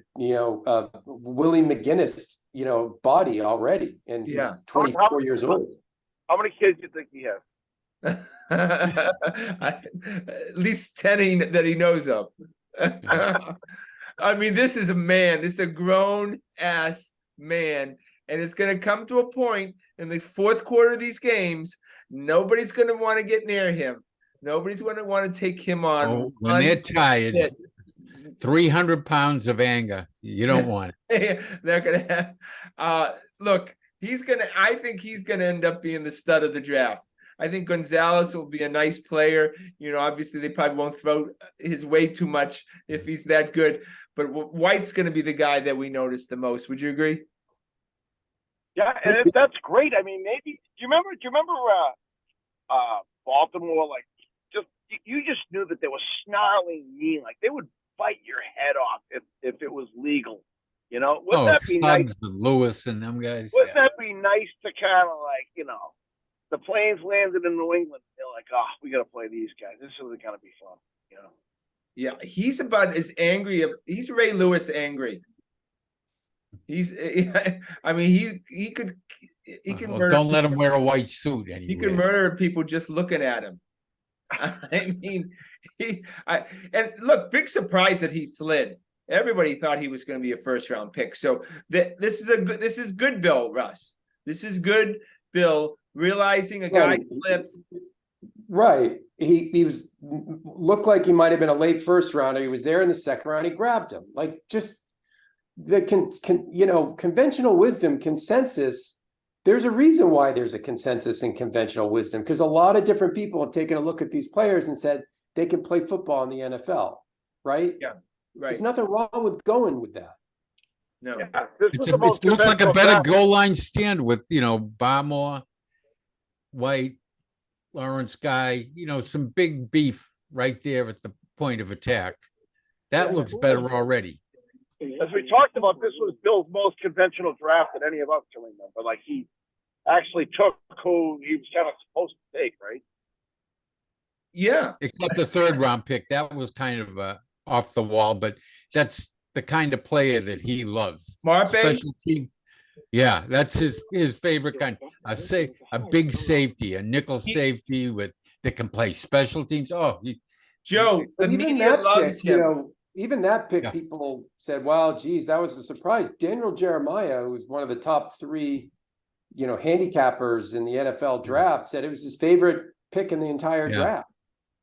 Willie McGinnis, body already, and he's 24 years old. How many kids do you think he has? At least 10 that he knows of. I mean, this is a man. This is a grown ass man, and it's going to come to a point in the fourth quarter of these games. Nobody's going to want to get near him. Nobody's going to want to take him on. Oh, when they're tired, 300 pounds of anger. You don't want it. They're going to have. Look, I think he's going to end up being the stud of the draft. I think Gonzalez will be a nice player. You know, obviously they probably won't throw his way too much if he's that good. But White's going to be the guy that we notice the most. Would you agree? Yeah, and that's great. I mean, maybe do you remember Baltimore? Like, you just knew that they were snarling mean. Like they would bite your head off if it was legal. You know, wouldn't that be nice? And Lewis and them guys. Wouldn't that be nice to kind of like, you know, the planes landed in New England. They're like, oh, we got to play these guys. This is going to be fun, you know. Yeah, he's about as angry. He's Ray Lewis angry. He's. I mean, he can. Well, don't let him wear a white suit anyway. He can murder people just looking at him. I mean, and look, big surprise that he slid. Everybody thought he was going to be a first-round pick. So this is good, Bill Russ. This is good, Bill. Realizing a guy slipped. Right. He looked like he might have been a late first rounder. He was there in the second round. He grabbed him. Like just the conventional wisdom consensus. There's a reason why there's a consensus in conventional wisdom, because a lot of different people have taken a look at these players and said they can play football in the NFL. Right? Yeah. Right. There's nothing wrong with going with that. No. Yeah, it looks like a better goal line stand with, Barmore, White, Lawrence Guy, some big beef right there at the point of attack. That looks better already. As we talked about, this was Bill's most conventional draft that any of us can remember. Like he actually took who he was kind of supposed to take, right? Yeah. Except the third round pick. That was kind of off the wall, but that's the kind of player that he loves. Special team. Yeah, that's his favorite kind. A big safety, a nickel safety that can play special teams. Oh, Joe, the media loves him. Even that pick, people said, "Wow, geez, that was a surprise." Daniel Jeremiah, who was one of the top 3, handicappers in the NFL draft, said it was his favorite pick in the entire draft.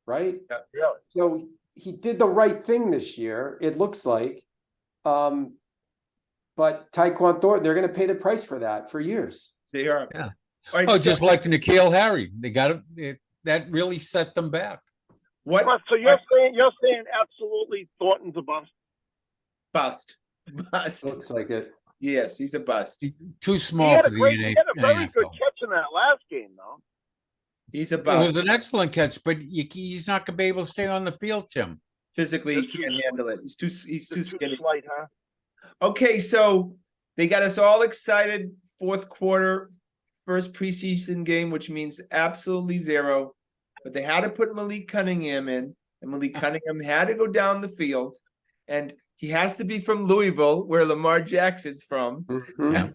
Right? Yeah, really. So he did the right thing this year. It looks like. But Tyquan Thornton, they're going to pay the price for that for years. They are. Yeah. Right, just like N'Keal Harry, they got it. That really set them back. What? So you're saying absolutely Thornton's a bust? Bust. Looks like it. Yes, he's a bust. Too small for the NFL. He had a very good catch in that last game, though. He's a bust. It was an excellent catch, but he's not going to be able to stay on the field, Tim. Physically, he can't handle it. He's too skinny. Slight, huh? Okay, so they got us all excited. Fourth quarter, first preseason game, which means absolutely zero. But they had to put Malik Cunningham in, and Malik Cunningham had to go down the field. And he has to be from Louisville, where Lamar Jackson's from. Mm-hmm. Yeah.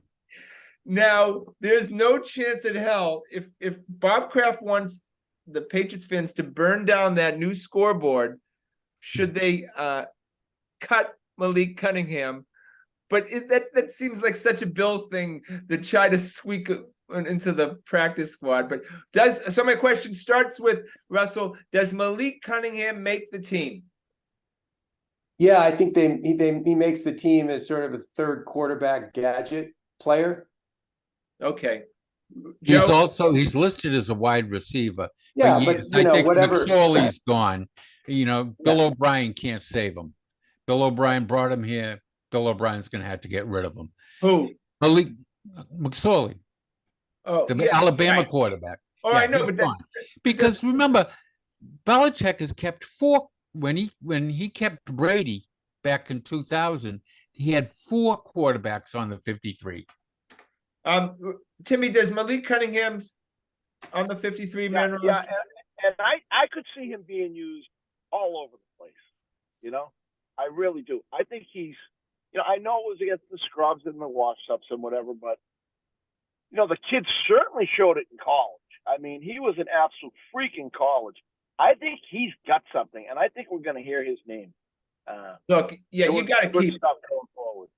Now, there's no chance in hell if Bob Kraft wants the Patriots fans to burn down that new scoreboard, should they cut Malik Cunningham. But that seems like such a Bill thing to try to squeak into the practice squad. But so my question starts with Russell. Does Malik Cunningham make the team? Yeah, I think he makes the team as sort of a third quarterback gadget player. Okay. He's listed as a wide receiver. Yeah, but I think McSorley's gone. Bill O'Brien can't save him. Bill O'Brien brought him here. Bill O'Brien's going to have to get rid of him. Who? Malik McSorley. Oh, the Alabama quarterback. Oh, I know, but because remember, Belichick has kept 4 when he kept Brady back in 2000. He had 4 quarterbacks on the 53. Timmy, does Malik Cunningham on the 53 man roster? Yeah, and I could see him being used all over the place. I really do. I think he's. I know it was against the scrubs and the wash-ups and whatever, but the kid certainly showed it in college. I mean, he was an absolute freak in college. I think he's got something, and I think we're going to hear his name. Look, yeah, you got to good keep stuff going forward.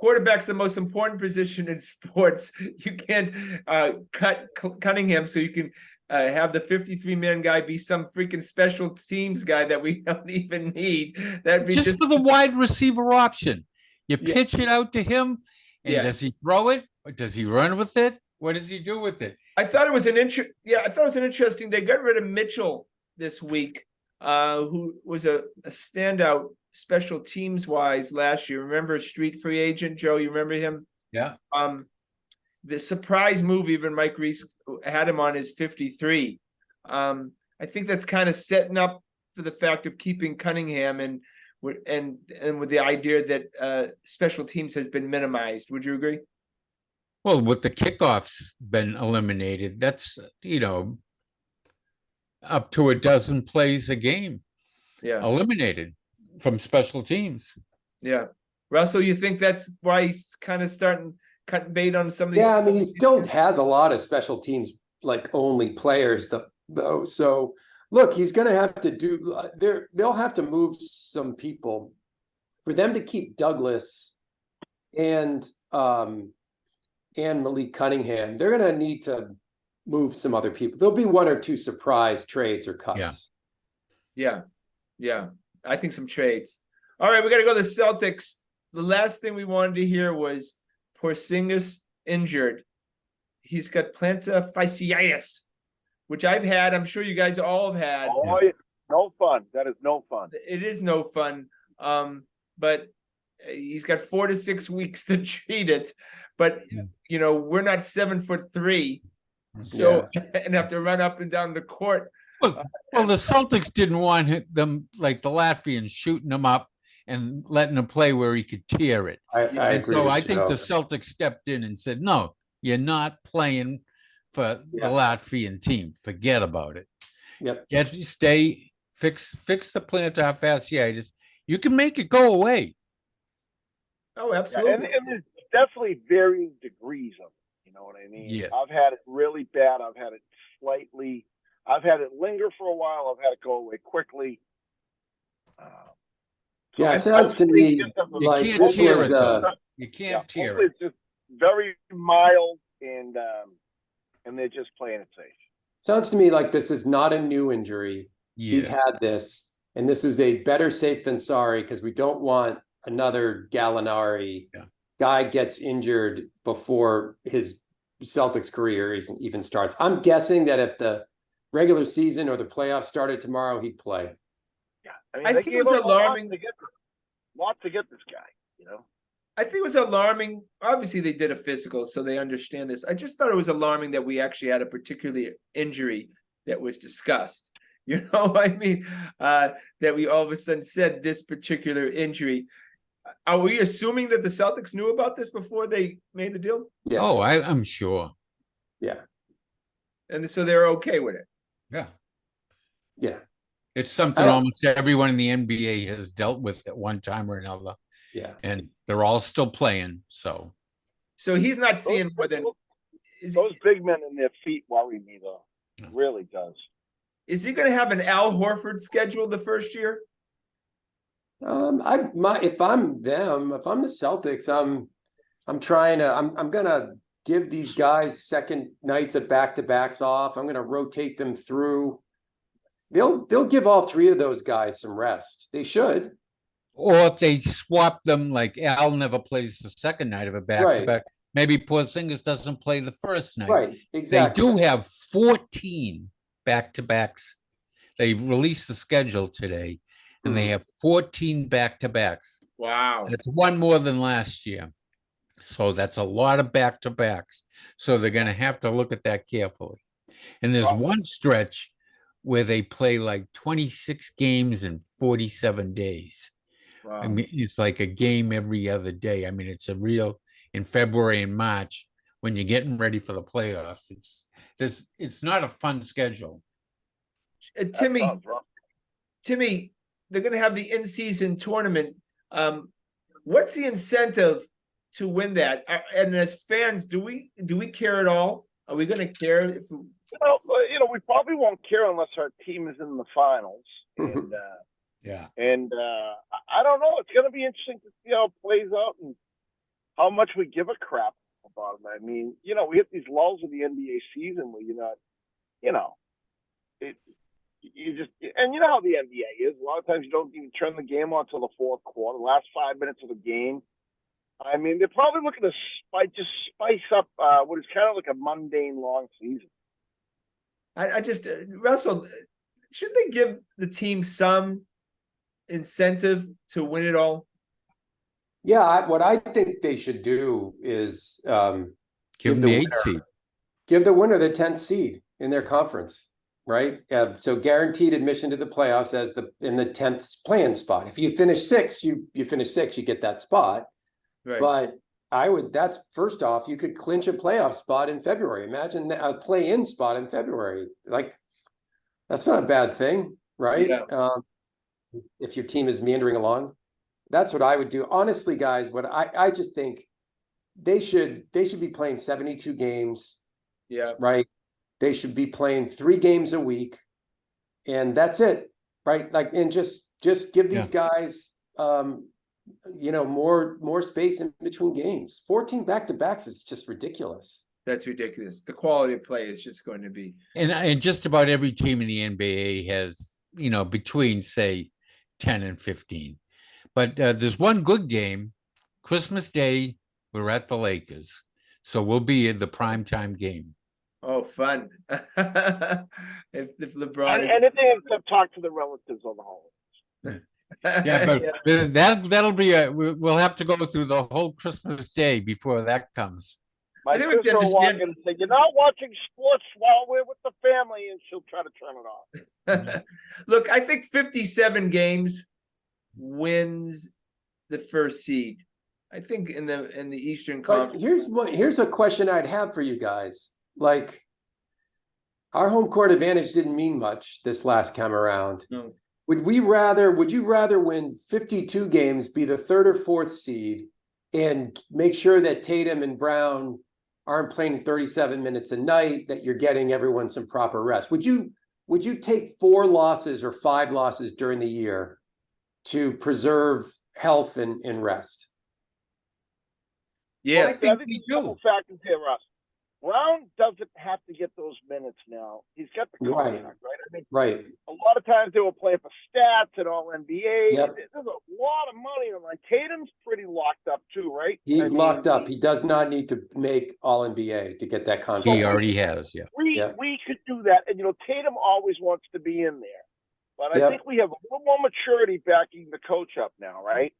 quarterback's the most important position in sports. You can't cut Cunningham so you can have the 53-man guy be some freaking special teams guy that we don't even need. That'd be just for the wide receiver option. You pitch it out to him, and does he throw it or does he run with it? What does he do with it? I thought it was an interesting. They got rid of Mitchell this week, who was a standout special teams wise last year. Remember, street free agent Joe? You remember him? Yeah. The surprise move, even Mike Reese had him on his 53. I think that's kind of setting up for the fact of keeping Cunningham and with the idea that special teams has been minimized. Would you agree? Well, with the kickoffs been eliminated, that's, up to a dozen plays a game. Yeah. Eliminated from special teams. Yeah. Russell, you think that's why he's kind of starting cutting bait on some of these? Yeah, I mean, he still has a lot of special teams, like only players, though. So look, he's going to have to do they'll have to move some people for them to keep Douglas and Malik Cunningham. They're going to need to move some other people. There'll be one or two surprise trades or cuts. Yeah. I think some trades. All right, we got to go to the Celtics. The last thing we wanted to hear was Porzingis injured. He's got plantar fasciitis, which I've had. I'm sure you guys all have had. Oh, yeah. No fun. That is no fun. It is no fun. But he's got 4 to 6 weeks to treat it. But we're not 7'3", so and have to run up and down the court. Well, the Celtics didn't want them like the Latvians shooting him up and letting him play where he could tear it. I agree. So I with think Joe. the Celtics stepped in and said, "No, you're not playing for the Latvian team. Forget about it. Yep. Fix the plantar fasciitis. You can make it go away." Oh, absolutely. And there's definitely varying degrees of it. You know what I mean? Yes. I've had it really bad. I've had it slightly. I've had it linger for a while. I've had it go away quickly. It sounds to me like can't this tear was it, though. You can't tear hopefully it. it's just very mild and they're just playing it safe. sounds to me like this is not a new injury. He's Yes. had this, and this is a better safe than sorry, because we don't want another Gallinari guy gets injured before his Celtics career even starts. I'm guessing that if the regular season or the playoffs started tomorrow, he'd play. Yeah, I mean, I they think it gave was up alarming. lot to get this guy. I think it was alarming. Obviously, they did a physical, so they understand this. I just thought it was alarming that we actually had a particular injury that was discussed. I mean, that we all of a sudden said this particular injury. Are we assuming that the Celtics knew about this before they made the deal? Yeah. Oh, I'm sure. Yeah. And so they're okay with it. Yeah. Yeah. It's something almost everyone in the NBA has dealt with at one time or another. Yeah. And they're all still playing. So he's not seeing more than Those big men in their feet worry me, though. It really does. Is he going to have an Al Horford schedule the first year? If I'm the Celtics, I'm gonna give these guys second nights of back-to-backs off. I'm gonna rotate them through. They'll give all three of those guys some rest. They should. Or if they swap them, like Al never plays the second night of a back-to-back, maybe Porzingis doesn't play the first night. Right, exactly. They do have 14 back-to-backs. They released the schedule today, and they have 14 back-to-backs. Wow. That's one more than last year. So that's a lot of back-to-backs. So they're going to have to look at that carefully. And there's one stretch where they play like 26 games in 47 days. Wow. I mean, it's like a game every other day. I mean, it's a real, in February and March, when you're getting ready for the playoffs, it's not a fun schedule. Timmy, they're going to have the in-season tournament. What's the incentive to win that? And as fans, do we care at all? Are we going to care if We probably won't care unless our team is in the finals, and Yeah. I don't know. It's going to be interesting to see how it plays out and how much we give a crap about it. I mean, we hit these lulls of the NBA season where you just, and you know how the NBA is. A lot of times you don't even turn the game on until the fourth quarter, the last 5 minutes of the game. I mean, they're probably looking to spice up what is kind of like a mundane long season. I just, Russell, should they give the team some incentive to win it all? Yeah, what I think they should do is Give them the 8th seed. Give the winner the 10th seed in their conference, right? So guaranteed admission to the playoffs as in the 10th playing spot. If you finish 6th, you finish 6th, you get that spot. Right. But that's first off, you could clinch a playoff spot in February. Imagine a play-in spot in February. Like, that's not a bad thing, right? Yeah. If your team is meandering along, that's what I would do. Honestly, guys, what I just think they should be playing 72 games. Yeah. Right. They should be playing 3 games a week, and that's it. Right. Like, and just give these guys more space in between games. 14 back-to-backs is just ridiculous. That's ridiculous. The quality of play is just going to be. And just about every team in the NBA has, between, say, 10 and 15. But there's one good game. Christmas Day, we're at the Lakers. So we'll be in the primetime game. Oh, fun. if LeBron anything except talk to the relatives on the holidays. Yeah, but that'll be we'll have to go through the whole Christmas Day before that comes. My sister will walk in and say, "You're not watching sports while we're with the family," and she'll try to turn it off. Look, I think 57 games wins the first seed. I think in the Eastern Conference. Here's a question I'd have for you guys. Like, our home court advantage didn't mean much this last time around. No. Would you rather win 52 games, be the 3rd or 4th seed, and make sure that Tatum and Brown aren't playing 37 minutes a night, that you're getting everyone some proper rest? Would you take 4 losses or 5 losses during the year to preserve health and rest? Yes, well, I think we do. A couple factors here, Russ. Brown doesn't have to get those minutes now. He's got the contract, right? I mean, right. A lot of times they will play for stats and all NBA. Yep. There's a lot of money on line. Tatum's pretty locked up too, right? He's locked up. He does not need to make all NBA to get that contract. He already has, yeah. We could do that. And Tatum always wants to be in there. But I think we have a little more maturity backing the coach up now, right?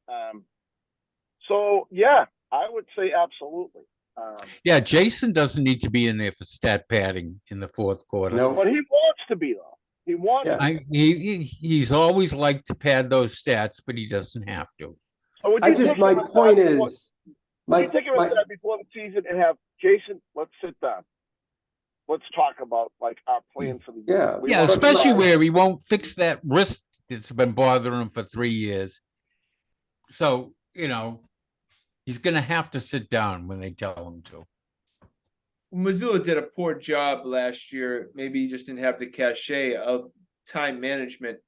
So yeah, I would say absolutely. Yeah, Jason doesn't need to be in there for stat padding in the 4th quarter. No, but he wants to be though. He wants. Yeah. He's always liked to pad those stats, but he doesn't have to. So my point is, would you take him aside before the season and have Jason? Let's sit down. Let's talk about like our plan for the year. Yeah, especially where he won't fix that wrist that's been bothering him for 3 years. So he's going to have to sit down when they tell him to. Missoula did a poor job last year. Maybe he just didn't have the cachet of time management.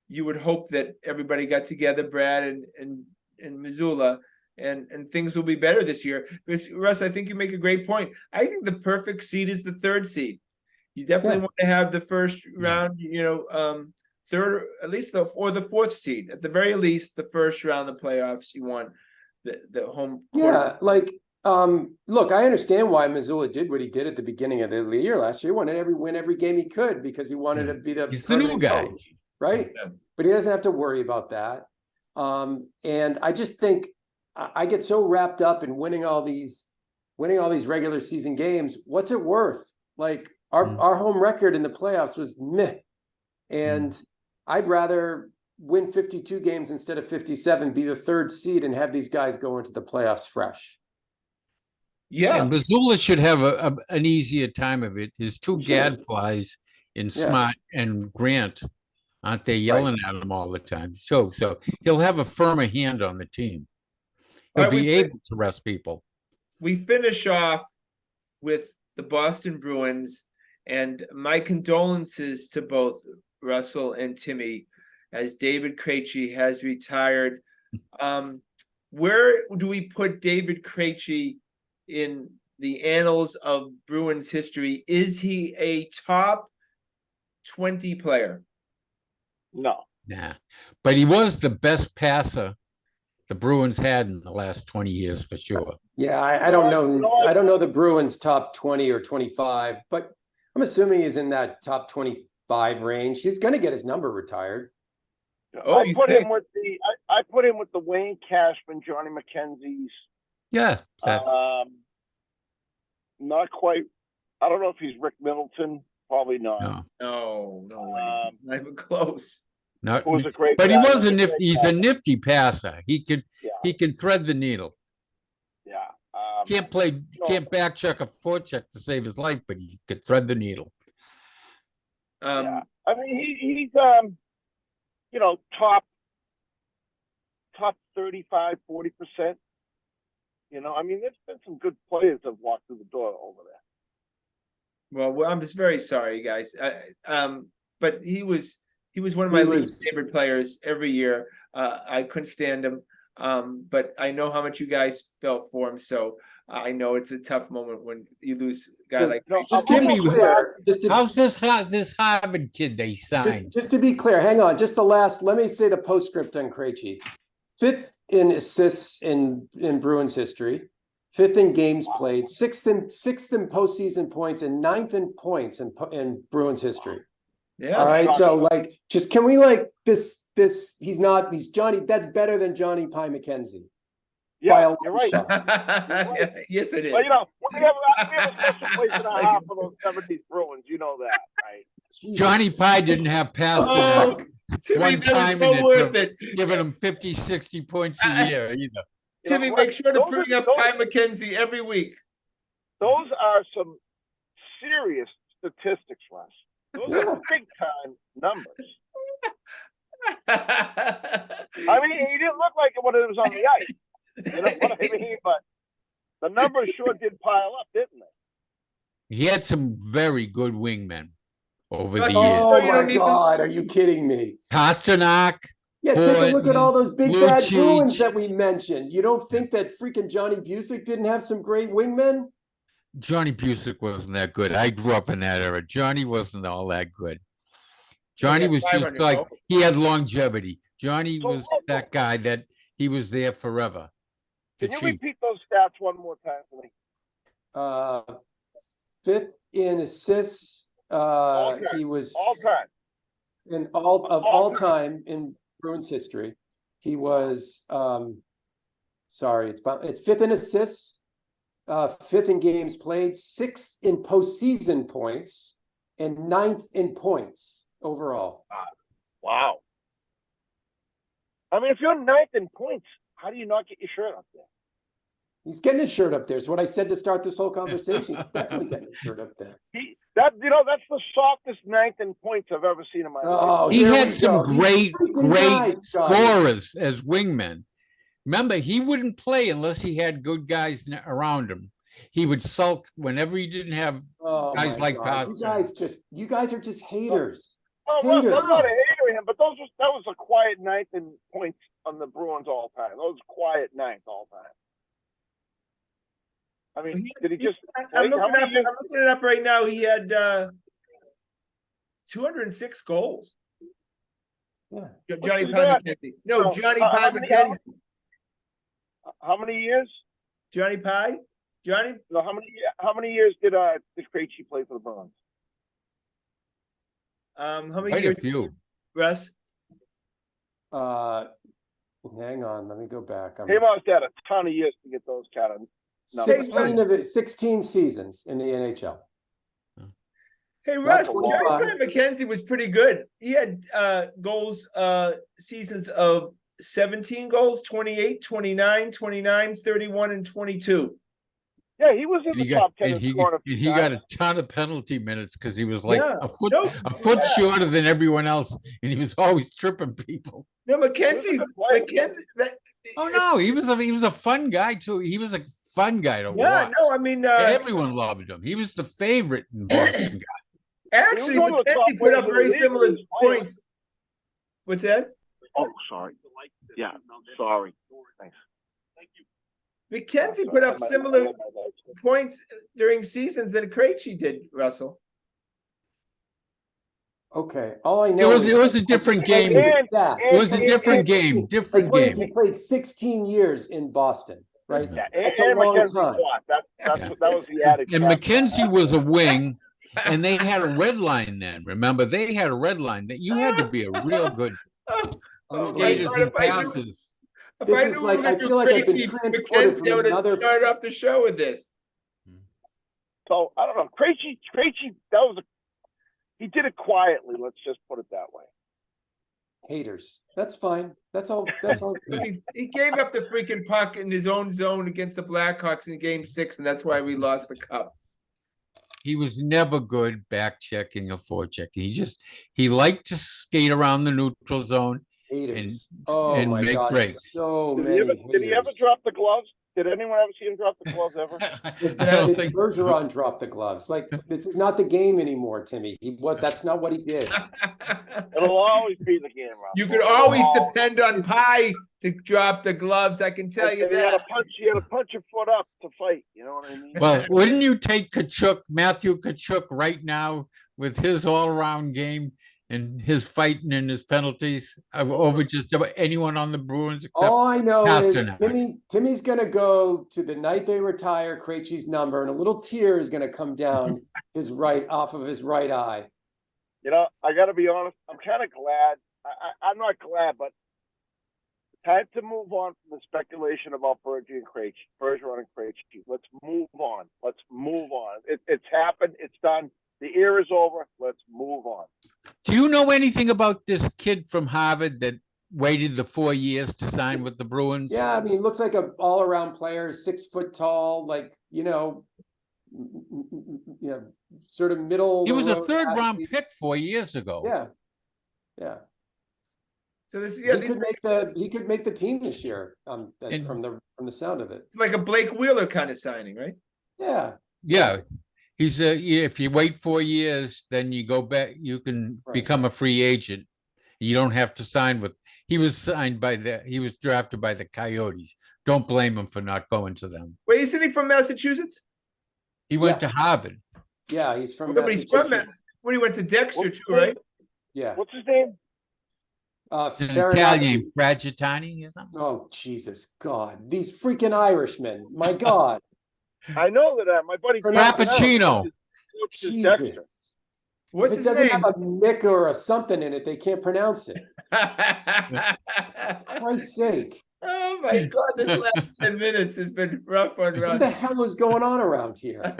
You would hope that everybody got together, Brad and Missoula, and things will be better this year. Because, Russ, I think you make a great point. I think the perfect seed is the 3rd seed. You definitely want to have the first round, 3rd, at least or the 4th seed. At the very least, the first round of the playoffs, you want the home court. Yeah, like, look, I understand why Missoula did what he did at the beginning of the year last year. He wanted to win every game he could because he wanted to be He's the new guy, coach, right? Yeah. But he doesn't have to worry about that. And I just think I get so wrapped up in winning all these regular season games. What's it worth? Like, our home record in the playoffs was meh, and I'd rather win 52 games instead of 57, be the 3rd seed, and have these guys go into the playoffs fresh. Yeah, and Missoula should have an easier time of it. His 2 gadflies in Smart and Grant, aren't they yelling at him all the time? So he'll have a firmer hand on the team. He'll be able to rest people. We finish off with the Boston Bruins And my condolences to both Russell and Timmy, as David Krejci has retired. Where do we put David Krejci in the annals of Bruins history? Is he a top 20 player? No. Nah, but he was the best passer the Bruins had in the last 20 years for sure. Yeah, I don't know. I don't know the Bruins top 20 or 25, but I'm assuming he's in that top 25 range. He's going to get his number retired. Oh, I put him with the Wayne Cashman, Johnny McKenzie's. Yeah. Not quite. I don't know if he's Rick Middleton. Probably not. No way. Not even close. Not, was a great but guy. he was a nifty. He's a nifty passer. He can thread the needle. Yeah. Can't back check a forecheck to save his life, but he could thread the needle. Yeah. I mean, he's top 35, 40%. I mean, there's been some good players that have walked through the door over there. Well, I'm just very sorry, guys. But he was one of my least favorite players every year. I couldn't stand him. But I know how much you guys felt for him, so I know it's a tough moment when you lose a guy like. Just give me clear. How's this Harvard kid they signed? Just to be clear, hang on. Just the last. Let me say the postscript on Krejci. 5th in assists in Bruins history, 5th in games played, 6th in postseason points, and 9th in points in Bruins history. Yeah. All right. So just can we this? He's Johnny. That's better than Johnny Pie McKenzie. Yeah, you're right. Yes, it is. Well, we have a special place in our heart for those 70s Bruins. You know that, right? Jesus. Johnny Pie didn't have Pasternak one time worth it. Giving him 50, 60 points a year either. Timmy, make sure to bring up Pie McKenzie every week. Those are some serious statistics, Russ. Those are big time numbers. I mean, he didn't look like it when it was on the ice. You know what I mean? But the numbers sure did pile up, didn't they? He had some very good wingmen over the years. Oh my God, are you kidding me? Pasternak. Yeah, take a look at all those big bad Bruins that we mentioned. You don't think that freaking Johnny Busick didn't have some great wingmen? Johnny Busick wasn't that good. I grew up in that era. Johnny wasn't all that good. Johnny was just like, he had longevity. Johnny was that guy that he was there forever. Can you repeat those stats one more time for me? 5th in assists. He was all time. In all time in Bruins history. He was it's 5th in assists, 5th in games played, 6th in postseason points, and 9th in points overall. Wow. I mean, if you're 9th in points, how do you not get your shirt up there? He's getting his shirt up there. Is what I said to start this whole conversation. He's definitely getting his shirt up there. That's the softest 9th in points I've ever seen in my life. He had some great scorers as wingmen. Remember, he wouldn't play unless he had good guys around him. He would sulk whenever he didn't have guys like Pasternak. You guys are just haters. I'm not a hater of him, but that was a quiet 9th in points on the Bruins all time. That was quiet 9th all time. I mean, did he just? I'm looking it up right now. He had 206 goals. Yeah, Johnny Pie McKenzie. No, Johnny Pie McKenzie. How many years? Johnny Pie. Johnny. No, how many years did Krejci play for the Bruins? How many Quite years? A few. Russ. Hang on, let me go back. He must have had a ton of years to get those kind of. 16 seasons in the NHL. Hey, Russ, Johnny Pie McKenzie was pretty good. He had goals, seasons of 17 goals, 28, 29, 29, 31, and 22. Yeah, he was in the top 10. He got a ton of penalty minutes because he was like a foot shorter than everyone else, and he was always tripping people. No, McKenzie. Oh no, he was a fun guy too. He was a fun guy to watch. Yeah, no, I mean, everyone loved him. He was the favorite in Boston guy. Actually, one of the top McKenzie put up players in the very league similar when he was playing. points. What's that? Oh, sorry. Yeah, sorry. Thanks. McKenzie put up similar points during seasons than Krejci did, Russell. Okay, all I know It was a different game. It was a different game. Different game. He played 16 years in Boston, right? Yeah, That's and a long McKenzie time. fought. That was the added. And factor. McKenzie was a wing, and they had a red line then. Remember, they had a red line that you had to be a real good skaters and passes. If This I is knew like, we were I gonna feel like I've been do Krejci, transported from McKenzie, I would have another. started off the show with this. So I don't know. Krejci, he did it quietly. Let's just put it that way. Haters. That's fine. That's all. That's all. He gave up the freaking puck in his own zone against the Blackhawks in Game 6, and that's why we lost the cup. He was never good back checking or forechecking. He liked to skate around the neutral zone Haters. and my make God, breaks. so Did many. He ever drop the gloves? Did anyone ever see him drop the gloves ever? I don't think Bergeron dropped the gloves. Like, this is not the game anymore, Timmy. That's not what he did. It'll always be the game, Rob. You could always depend on Pie to drop the gloves. I can tell you He had that. to punch your foot up to fight. You know what I mean? Well, wouldn't you take Matthew Tkachuk right now with his all-around game and his fighting and his penalties over just about anyone on the Bruins except All I know is Pasternak? Timmy's going to go to the night they retire Krejci's number, and a little tear is going to come down off of his right eye. You know, I got to be honest. I'm kind of glad. I'm not glad, but time to move on from the speculation about Bergeron and Krejci. Let's move on. It's happened. It's done. The era's over. Let's move on. Do you know anything about this kid from Harvard that waited the 4 years to sign with the Bruins? Yeah, I mean, looks like an all-around player, 6 foot tall, like, sort of middle. He was a third-round pick 4 years ago. Yeah. So this, he could make the team this year. From the sound of it, it's like a Blake Wheeler kind of signing, right? Yeah. He's if you wait 4 years, then you go back. You can become a free agent. You don't have to sign with. He was drafted by the Coyotes. Don't blame him for not going to them. Wait, isn't he from Massachusetts? He went to Harvard. Yeah, he's from. He's from when he went to Dexter too, right? Yeah. What's his name? Italian, Fragitani or something. Oh, Jesus God. These freaking Irishmen. My God. I know that my buddy Frappuccino. Jesus. What's if it his doesn't name? have a Nick or a something in it, they can't pronounce it. For Christ's sake. Oh my God, this last 10 minutes has been rough on Russ. What the hell is going on around here?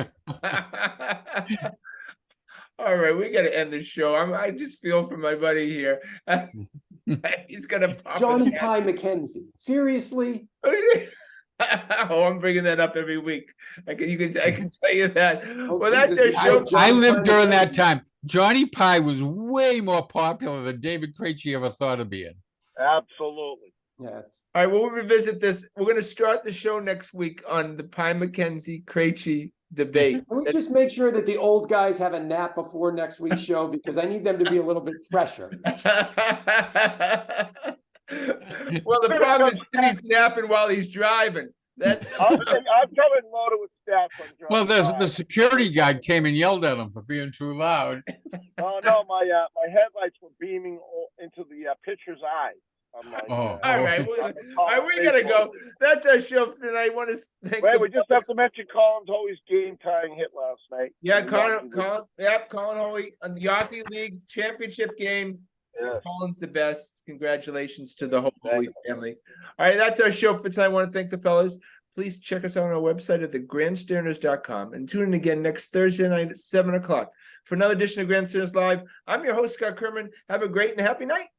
All right, we got to end the show. I just feel for my buddy here. He's gonna pop Johnny Pie McKenzie. Seriously? Oh, I'm bringing that up every week. I can tell you that. Oh, well, that's Jesus. their show. I lived during that time. Johnny Pie was way more popular than David Krejci ever thought of being. Absolutely. Yeah. All right, we'll revisit this. We're going to start the show next week on the Pie McKenzie Krejci debate. Can we just make sure that the old guys have a nap before next week's show, because I need them to be a little bit fresher. Well, the problem is he's napping while he's driving. I'm coming loaded with stats on Johnny Well, Pie. the security guard came and yelled at him for being too loud. Oh no, my headlights were beaming into the pitcher's eyes. I'm like, Oh. All right, we gotta go. That's our show for tonight. I want to thank. Wait, we just have to mention Colin Hoey's game-tying hit last night. Yeah, Colin Hoey on the Yachty League championship game. Yeah. Colin's the best. Congratulations to the whole Hoey family. All right, that's our show for tonight. I want to thank the fellas. Please check us out on our website at thegrandstanders.com and tune in again next Thursday night at 7 o'clock for another edition of Grandstanders Live. I'm your host, Scott Kerman. Have a great and happy night.